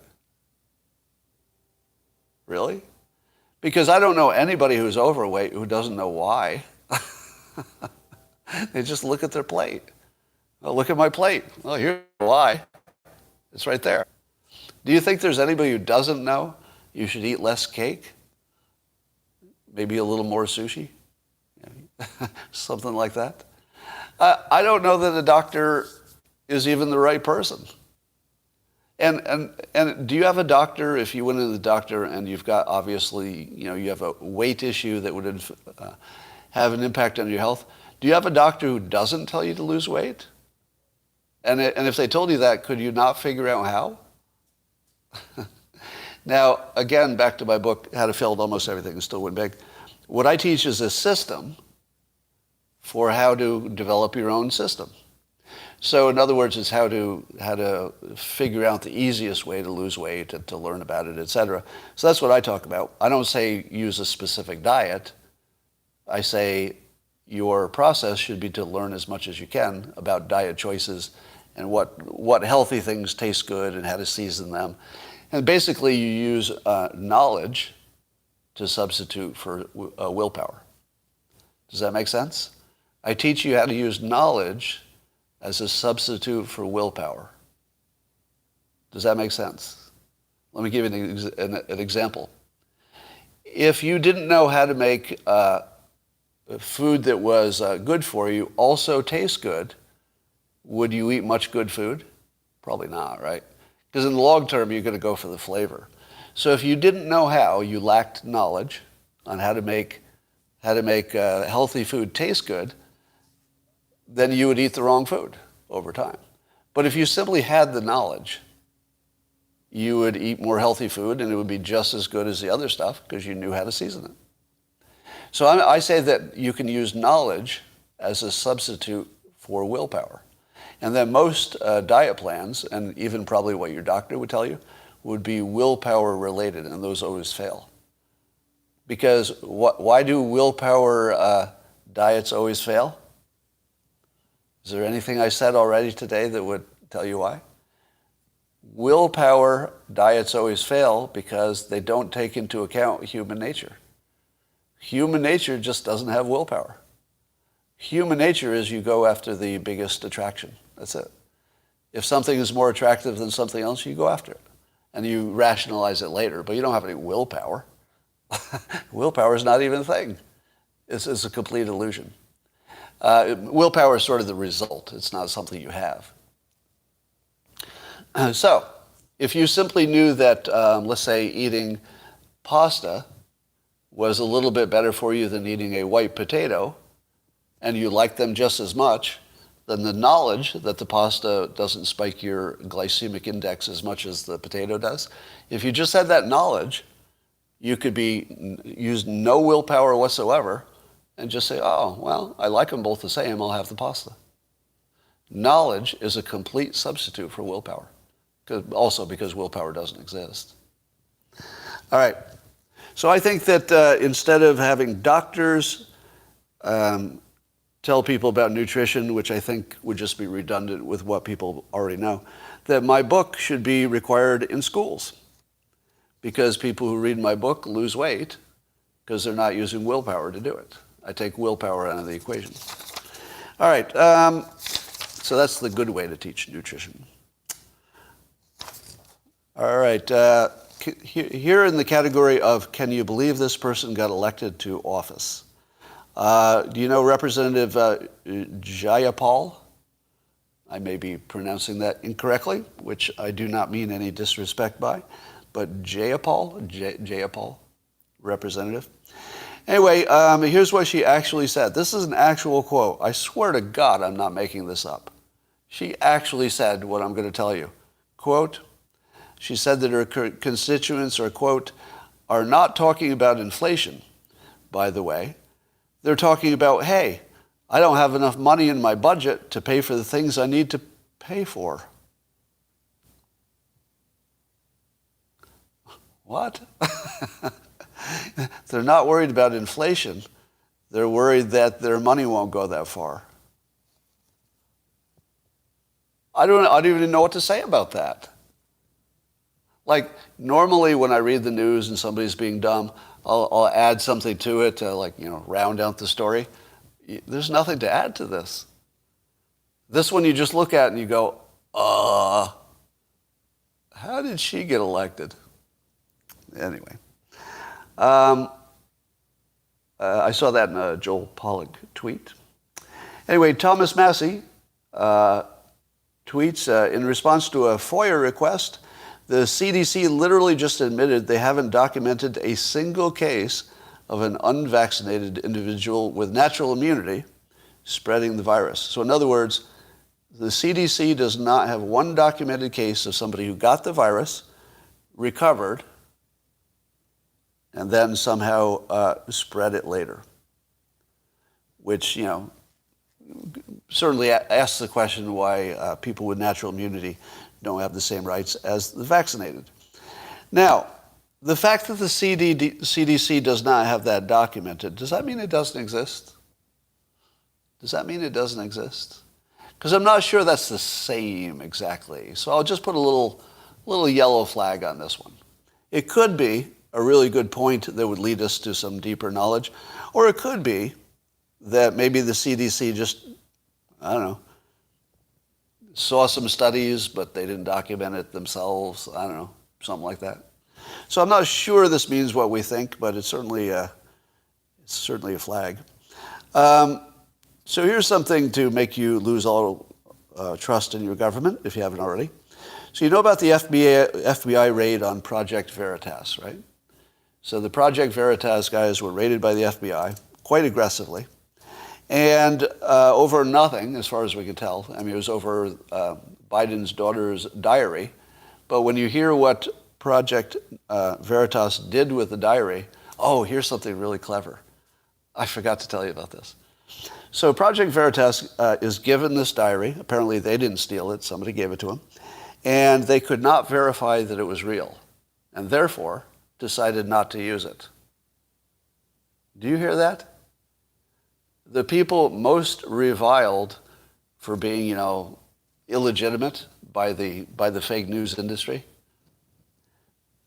Really? Because I don't know anybody who's overweight who doesn't know why. They just look at their plate. Oh, look at my plate. Oh, here's why. It's right there. Do you think there's anybody who doesn't know you should eat less cake? Maybe a little more sushi? Something like that? I don't know that a doctor is even the right person. And do you have a doctor, if you went to the doctor and you've got, obviously, you have a weight issue that would have an impact on your health, do you have a doctor who doesn't tell you to lose weight? And if they told you that, could you not figure out how? Now, again, back to my book, How to Fail at Almost Everything and Still Win Big. What I teach is a system for how to develop your own system. So in other words, it's how to figure out the easiest way to lose weight, to learn about it, etc. So that's what I talk about. I don't say use a specific diet. I say your process should be to learn as much as you can about diet choices and what healthy things taste good and how to season them. And basically you use knowledge to substitute for willpower. Does that make sense? I teach you how to use knowledge as a substitute for willpower. Does that make sense? Let me give you an example. If you didn't know how to make food that was good for you also taste good, would you eat much good food? Probably not, right? Because in the long term, you're going to go for the flavor. So if you didn't know how, you lacked knowledge on how to make healthy food taste good, then you would eat the wrong food over time. But if you simply had the knowledge, you would eat more healthy food and it would be just as good as the other stuff because you knew how to season it. So I say that you can use knowledge as a substitute for willpower. And then most diet plans, and even probably what your doctor would tell you, would be willpower related, and those always fail. Because why do willpower diets always fail? Is there anything I said already today that would tell you why? Willpower diets always fail because they don't take into account human nature. Human nature just doesn't have willpower. Human nature is you go after the biggest attraction. That's it. If something is more attractive than something else, you go after it. And you rationalize it later, but you don't have any willpower. Willpower is not even a thing. It's a complete illusion. Willpower is sort of the result. It's not something you have. So, if you simply knew that, let's say, eating pasta was a little bit better for you than eating a white potato, and you like them just as much, then the knowledge that the pasta doesn't spike your glycemic index as much as the potato does, if you just had that knowledge, you could use no willpower whatsoever and just say, oh, well, I like them both the same, I'll have the pasta. Knowledge is a complete substitute for willpower, also because willpower doesn't exist. All right. So I think that instead of having doctors tell people about nutrition, which I think would just be redundant with what people already know, that my book should be required in schools, because people who read my book lose weight because they're not using willpower to do it. I take willpower out of the equation. All right, so that's the good way to teach nutrition. All right, here in the category of can you believe this person got elected to office? Do you know Representative Jayapal? I may be pronouncing that incorrectly, which I do not mean any disrespect by, but Jayapal, representative. Anyway, here's what she actually said. This is an actual quote. I swear to God I'm not making this up. She actually said what I'm going to tell you. Quote, she said that her constituents are, quote, are not talking about inflation, by the way. They're talking about, hey, I don't have enough money in my budget to pay for the things I need to pay for. What? They're not worried about inflation. They're worried that their money won't go that far. I don't even know what to say about that. Like, normally when I read the news and somebody's being dumb, I'll add something to it to, round out the story. There's nothing to add to this. This one you just look at and you go, how did she get elected? Anyway. I saw that in a Joel Pollack tweet. Anyway, Thomas Massey tweets, in response to a FOIA request, the CDC literally just admitted they haven't documented a single case of an unvaccinated individual with natural immunity spreading the virus. So in other words, the CDC does not have one documented case of somebody who got the virus, recovered, and then somehow spread it later. Which, certainly asks the question why people with natural immunity don't have the same rights as the vaccinated. Now, the fact that the CDC does not have that documented, does that mean it doesn't exist? Does that mean it doesn't exist? Because I'm not sure that's the same exactly. So I'll just put a little yellow flag on this one. It could be a really good point that would lead us to some deeper knowledge, or it could be that maybe the CDC just, I don't know, saw some studies, but they didn't document it themselves. I don't know, something like that. So I'm not sure this means what we think, but it's certainly a flag. So here's something to make you lose all trust in your government, if you haven't already. So you know about the FBI raid on Project Veritas, right? So the Project Veritas guys were raided by the FBI quite aggressively. And over nothing, as far as we can tell. I mean, it was over Biden's daughter's diary. But when you hear what Project Veritas did with the diary, oh, here's something really clever. I forgot to tell you about this. So Project Veritas is given this diary. Apparently they didn't steal it. Somebody gave it to them. And they could not verify that it was real. And therefore decided not to use it. Do you hear that? The people most reviled for being, illegitimate by the fake news industry,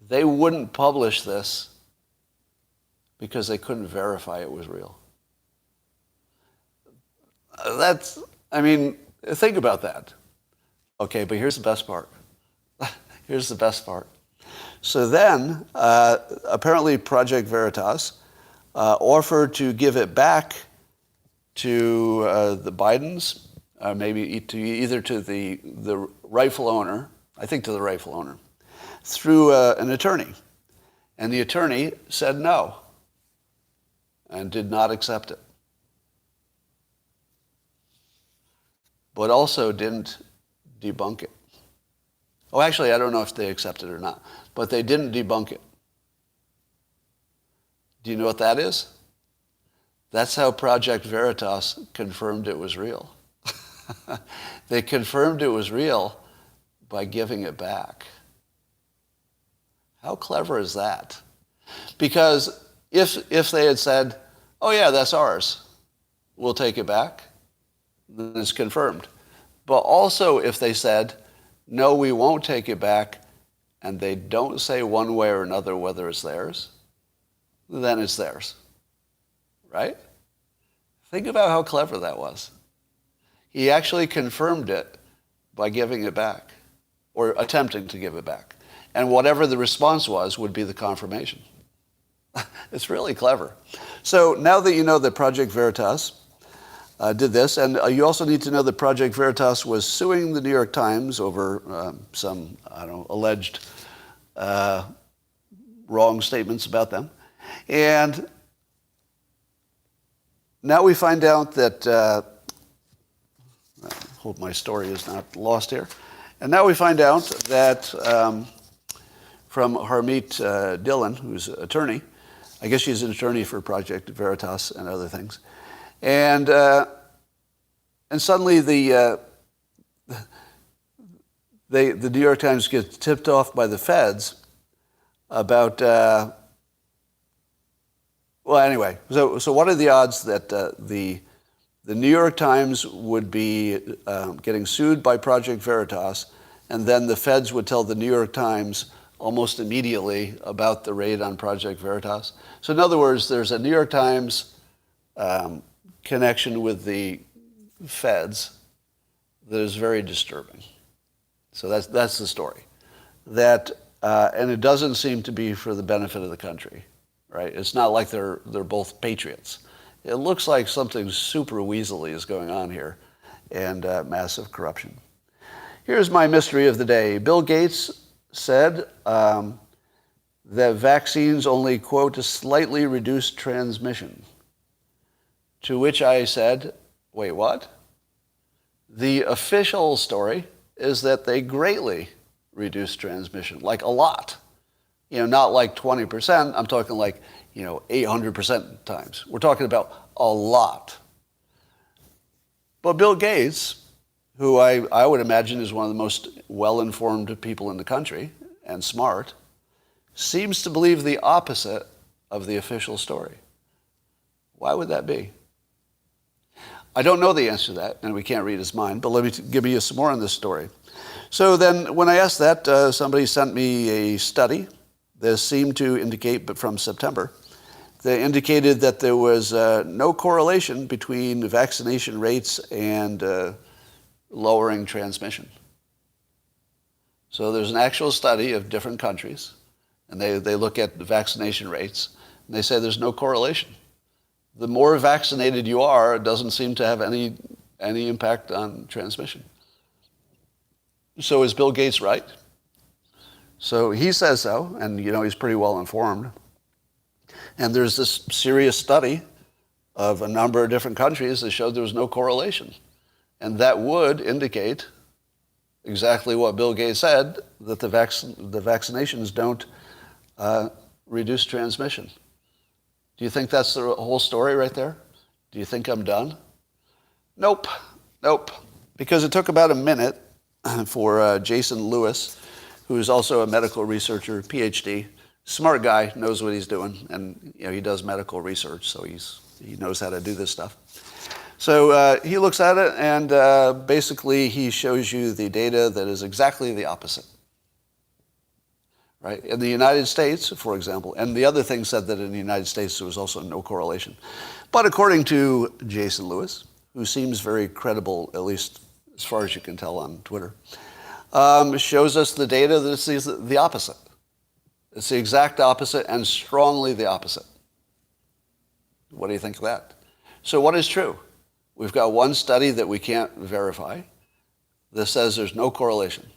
they wouldn't publish this because they couldn't verify it was real. Think about that. Okay, but here's the best part. Here's the best part. So then, apparently Project Veritas offered to give it back to the Bidens, maybe to the rightful owner, I think to the rightful owner, through an attorney. And the attorney said no and did not accept it. But also didn't debunk it. Oh, actually, I don't know if they accepted it or not, but they didn't debunk it. Do you know what that is? That's how Project Veritas confirmed it was real. They confirmed it was real by giving it back. How clever is that? Because if they had said, oh yeah, that's ours, we'll take it back, then it's confirmed. But also if they said, no, we won't take it back, and they don't say one way or another whether it's theirs, then it's theirs. Right? Think about how clever that was. He actually confirmed it by giving it back, or attempting to give it back. And whatever the response was would be the confirmation. It's really clever. So now that you know that Project Veritas did this, and you also need to know that Project Veritas was suing the New York Times over some, alleged wrong statements about them. And now we find out that, I hope my story is not lost here. And now we find out that from Harmeet Dillon, who's an attorney, I guess she's an attorney for Project Veritas and other things. And suddenly the New York Times gets tipped off by the feds about, so what are the odds that the New York Times would be getting sued by Project Veritas, and then the feds would tell the New York Times almost immediately about the raid on Project Veritas? So in other words, there's a New York Times connection with the feds that is very disturbing. So that's the story. And it doesn't seem to be for the benefit of the country, right? It's not like they're both patriots. It looks like something super weaselly is going on here, and massive corruption. Here's my mystery of the day. Bill Gates said that vaccines only, quote, slightly reduce transmission. To which I said, wait, what? The official story is that they greatly reduce transmission, like a lot. Not like 20%, I'm talking like, 800% times. We're talking about a lot. But Bill Gates, who I would imagine is one of the most well-informed people in the country and smart, seems to believe the opposite of the official story. Why would that be? I don't know the answer to that, and we can't read his mind, but let me give you some more on this story. So then when I asked that, somebody sent me a study that seemed to indicate, but from September, they indicated that there was no correlation between vaccination rates and lowering transmission. So there's an actual study of different countries, and they look at the vaccination rates, and they say there's no correlation. The more vaccinated you are, it doesn't seem to have any impact on transmission. So is Bill Gates right? So he says so, and he's pretty well informed. And there's this serious study of a number of different countries that showed there was no correlation. And that would indicate exactly what Bill Gates said, that the vaccinations don't reduce transmission. Do you think that's the whole story right there? Do you think I'm done? Nope. Because it took about a minute for Jason Lewis, who is also a medical researcher, PhD, smart guy, knows what he's doing, and he does medical research, so he knows how to do this stuff. So he looks at it, and basically he shows you the data that is exactly the opposite. Right? In the United States, for example, and the other thing said that in the United States there was also no correlation. But according to Jason Lewis, who seems very credible, at least as far as you can tell on Twitter, shows us the data that is the opposite. It's the exact opposite and strongly the opposite. What do you think of that? So what is true? We've got one study that we can't verify that says there's no correlation.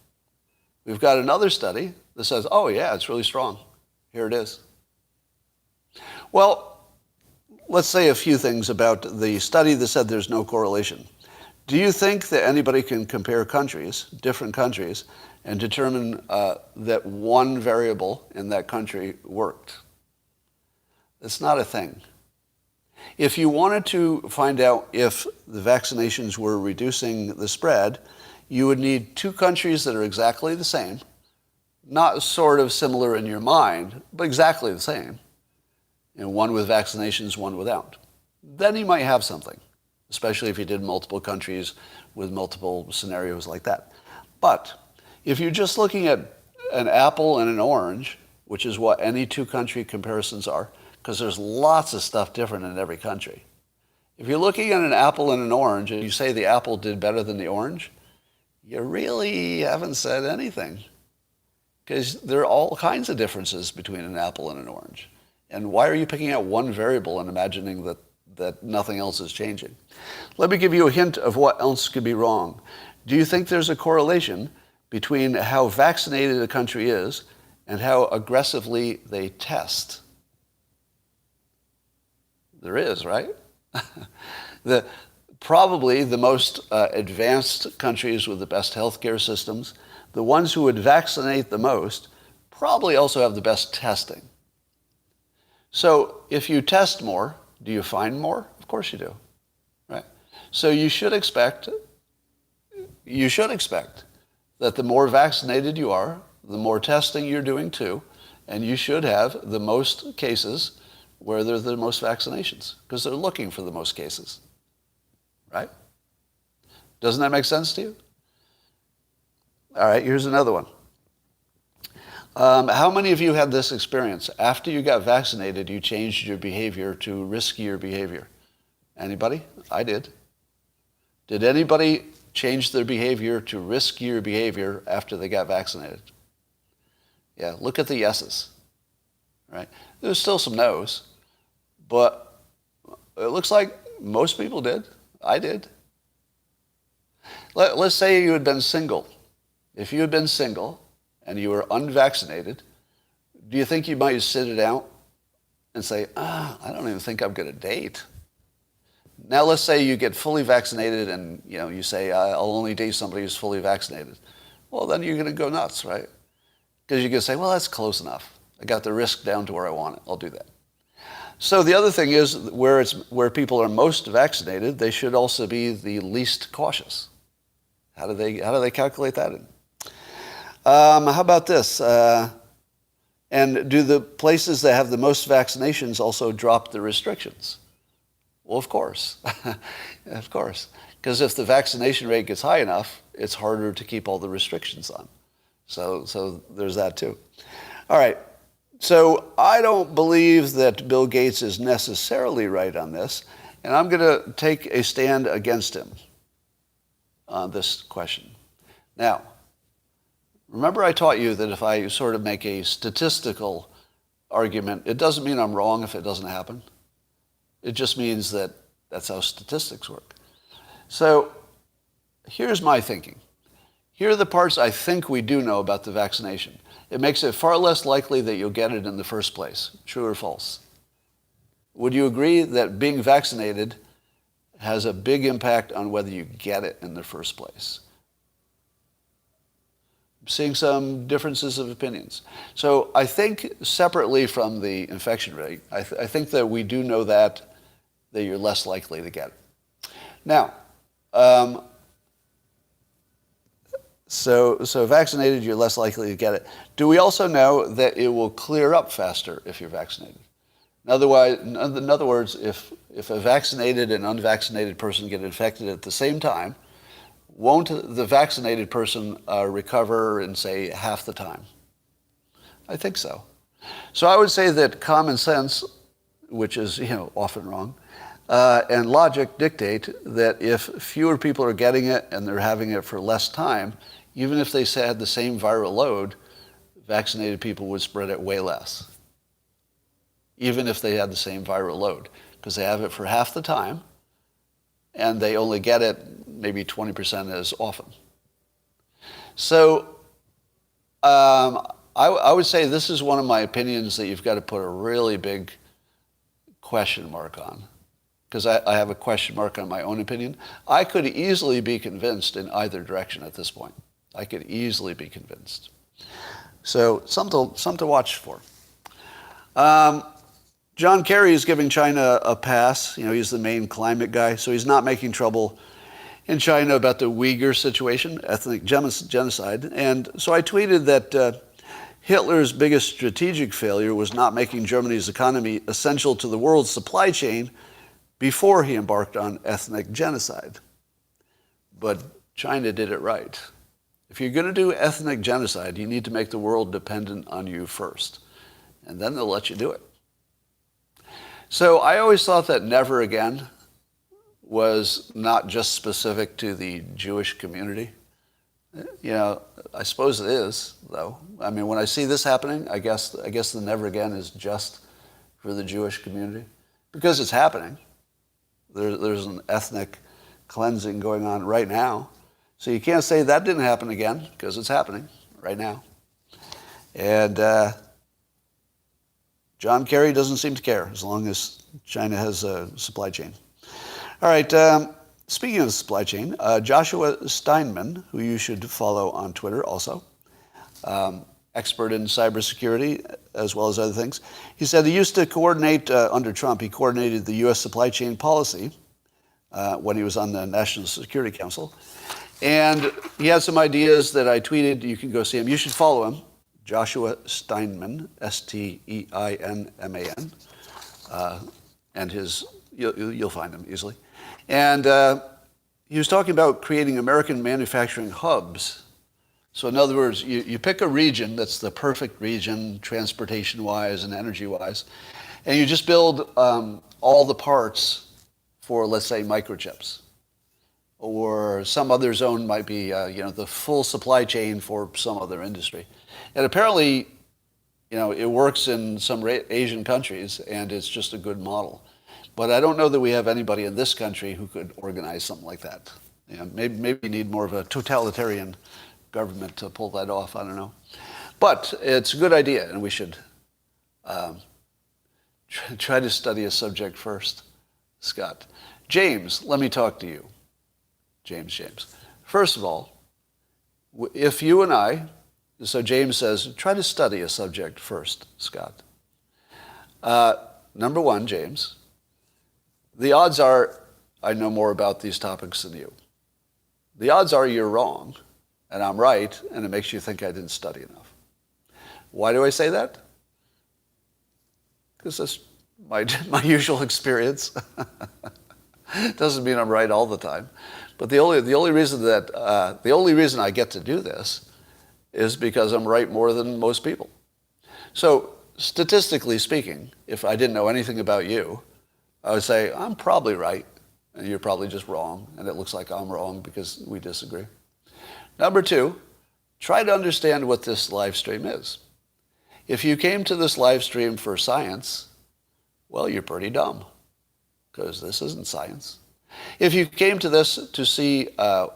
We've got another study that says, oh yeah, it's really strong. Here it is. Well, let's say a few things about the study that said there's no correlation. Do you think that anybody can compare countries, different countries, and determine that one variable in that country worked? It's not a thing. If you wanted to find out if the vaccinations were reducing the spread, you would need two countries that are exactly the same, not sort of similar in your mind, but exactly the same. One with vaccinations, one without. Then you might have something, especially if you did multiple countries with multiple scenarios like that. But if you're just looking at an apple and an orange, which is what any two-country comparisons are, because there's lots of stuff different in every country. If you're looking at an apple and an orange and you say the apple did better than the orange, you really haven't said anything, because there are all kinds of differences between an apple and an orange. And why are you picking out one variable and imagining that nothing else is changing? Let me give you a hint of what else could be wrong. Do you think there's a correlation between how vaccinated a country is and how aggressively they test? There is, right? Probably the most advanced countries with the best healthcare systems, the ones who would vaccinate the most, probably also have the best testing. So if you test more, do you find more? Of course you do, right? So you should expect that the more vaccinated you are, the more testing you're doing too, and you should have the most cases where there are the most vaccinations, because they're looking for the most cases, right? Doesn't that make sense to you? All right, here's another one. How many of you had this experience? After you got vaccinated, you changed your behavior to riskier behavior. Anybody? I did. Did anybody change their behavior to riskier behavior after they got vaccinated? Yeah, look at the yeses, right? There's still some no's, but it looks like most people did. I did. Let's say you had been single. If you had been single and you were unvaccinated, do you think you might sit it out and say, I don't even think I'm going to date? Now let's say you get fully vaccinated and you say, I'll only date somebody who's fully vaccinated. Well, then you're going to go nuts, right? Because you're going to say, well, that's close enough. I got the risk down to where I want it. I'll do that. So the other thing is where people are most vaccinated, they should also be the least cautious. How do they calculate that in? How about this? And do the places that have the most vaccinations also drop the restrictions? Well, of course. Of course. Because if the vaccination rate gets high enough, it's harder to keep all the restrictions on. So there's that too. All right. So I don't believe that Bill Gates is necessarily right on this, and I'm going to take a stand against him on this question. Now, remember I taught you that if I sort of make a statistical argument, it doesn't mean I'm wrong if it doesn't happen. It just means that that's how statistics work. So here's my thinking. Here are the parts I think we do know about the vaccination. It makes it far less likely that you'll get it in the first place. True or false? Would you agree that being vaccinated has a big impact on whether you get it in the first place? I'm seeing some differences of opinions. So I think separately from the infection rate, I think that we do know that you're less likely to get it. Now, so vaccinated, you're less likely to get it. Do we also know that it will clear up faster if you're vaccinated? In other words, if if a vaccinated and unvaccinated person get infected at the same time, won't the vaccinated person recover in, say, half the time? I think so. So I would say that common sense, which is, often wrong, and logic dictate that if fewer people are getting it and they're having it for less time, even if they had the same viral load, vaccinated people would spread it way less. Even if they had the same viral load, because they have it for half the time, and they only get it maybe 20% as often. So I would say this is one of my opinions that you've got to put a really big question mark on, because I have a question mark on my own opinion. I could easily be convinced in either direction at this point. I could easily be convinced. So something to watch for. John Kerry is giving China a pass. He's the main climate guy, so he's not making trouble in China about the Uyghur situation, ethnic genocide. And so I tweeted that Hitler's biggest strategic failure was not making Germany's economy essential to the world's supply chain before he embarked on ethnic genocide. But China did it right. If you're going to do ethnic genocide, you need to make the world dependent on you first, and then they'll let you do it. So I always thought that never again was not just specific to the Jewish community. I suppose it is, though. I mean, when I see this happening, I guess the never again is just for the Jewish community, because it's happening. There's an ethnic cleansing going on right now. So you can't say that didn't happen again, because it's happening right now. And John Kerry doesn't seem to care as long as China has a supply chain. All right, speaking of the supply chain, Joshua Steinman, who you should follow on Twitter also, expert in cybersecurity as well as other things, he said he used to coordinate, under Trump, he coordinated the U.S. supply chain policy when he was on the National Security Council. And he had some ideas that I tweeted. You can go see him. You should follow him. Joshua Steinman, Steinman, and you'll find him easily. And he was talking about creating American manufacturing hubs. So in other words, you pick a region that's the perfect region, transportation-wise and energy-wise, and you just build all the parts for, let's say, microchips. Or some other zone might be, the full supply chain for some other industry. And apparently, it works in some Asian countries, and it's just a good model. But I don't know that we have anybody in this country who could organize something like that. Maybe we need more of a totalitarian government to pull that off. I don't know. But it's a good idea, and we should try to study a subject first. Scott. James, let me talk to you. James. First of all, if you and I, so James says, try to study a subject first, Scott. Number one, James, the odds are I know more about these topics than you. The odds are you're wrong, and I'm right, and it makes you think I didn't study enough. Why do I say that? Because that's my usual experience. Doesn't mean I'm right all the time. But the only reason I get to do this is because I'm right more than most people. So statistically speaking, if I didn't know anything about you, I would say I'm probably right, and you're probably just wrong, and it looks like I'm wrong because we disagree. Number two, try to understand what this live stream is. If you came to this live stream for science, well, you're pretty dumb, because this isn't science. If you came to this to see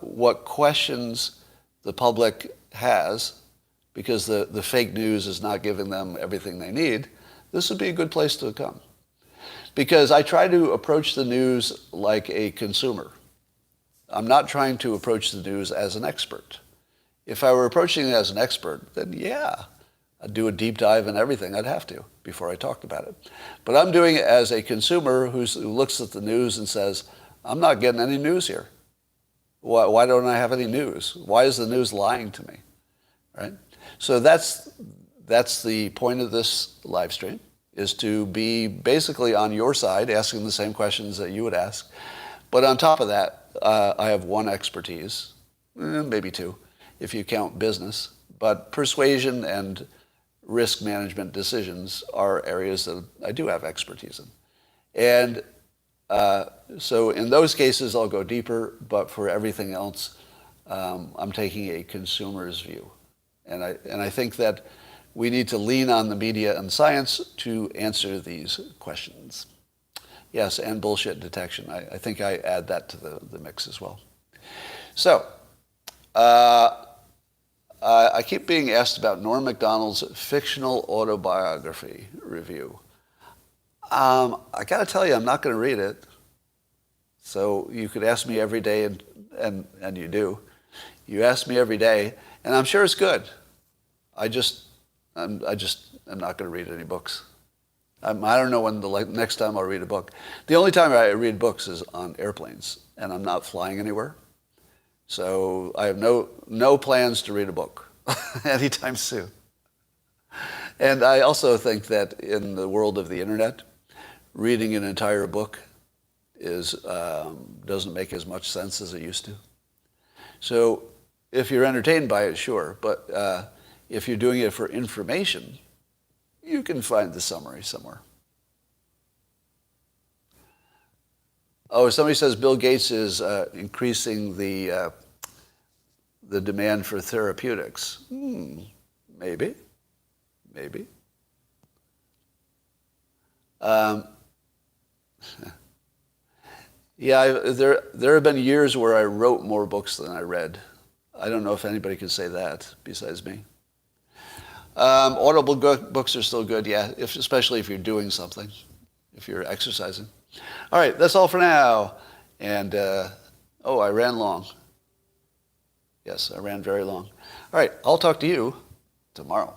what questions the public has, because the fake news is not giving them everything they need, this would be a good place to come. Because I try to approach the news like a consumer. I'm not trying to approach the news as an expert. If I were approaching it as an expert, then yeah, I'd do a deep dive in everything. I'd have to before I talked about it. But I'm doing it as a consumer who looks at the news and says, I'm not getting any news here. Why don't I have any news? Why is the news lying to me? Right? So that's the point of this live stream, is to be basically on your side, asking the same questions that you would ask. But on top of that, I have one expertise, maybe two, if you count business. But persuasion and risk management decisions are areas that I do have expertise in. And so in those cases, I'll go deeper. But for everything else, I'm taking a consumer's view. And I think that we need to lean on the media and science to answer these questions. Yes, and bullshit detection. I think I add that to the mix as well. So, I keep being asked about Norm Macdonald's fictional autobiography review. I got to tell you, I'm not going to read it. So you could ask me every day, and you do. You ask me every day, and I'm sure it's good. I'm not going to read any books. I don't know when the next time I'll read a book. The only time I read books is on airplanes, and I'm not flying anywhere. So I have no plans to read a book anytime soon. And I also think that in the world of the internet, reading an entire book doesn't make as much sense as it used to. So if you're entertained by it, sure. But if you're doing it for information, you can find the summary somewhere. Oh, somebody says Bill Gates is increasing the demand for therapeutics. Maybe. Yeah, there have been years where I wrote more books than I read. I don't know if anybody could say that besides me. Audible books are still good, yeah, especially if you're doing something, if you're exercising. All right, that's all for now. And, I ran long. Yes, I ran very long. All right, I'll talk to you tomorrow.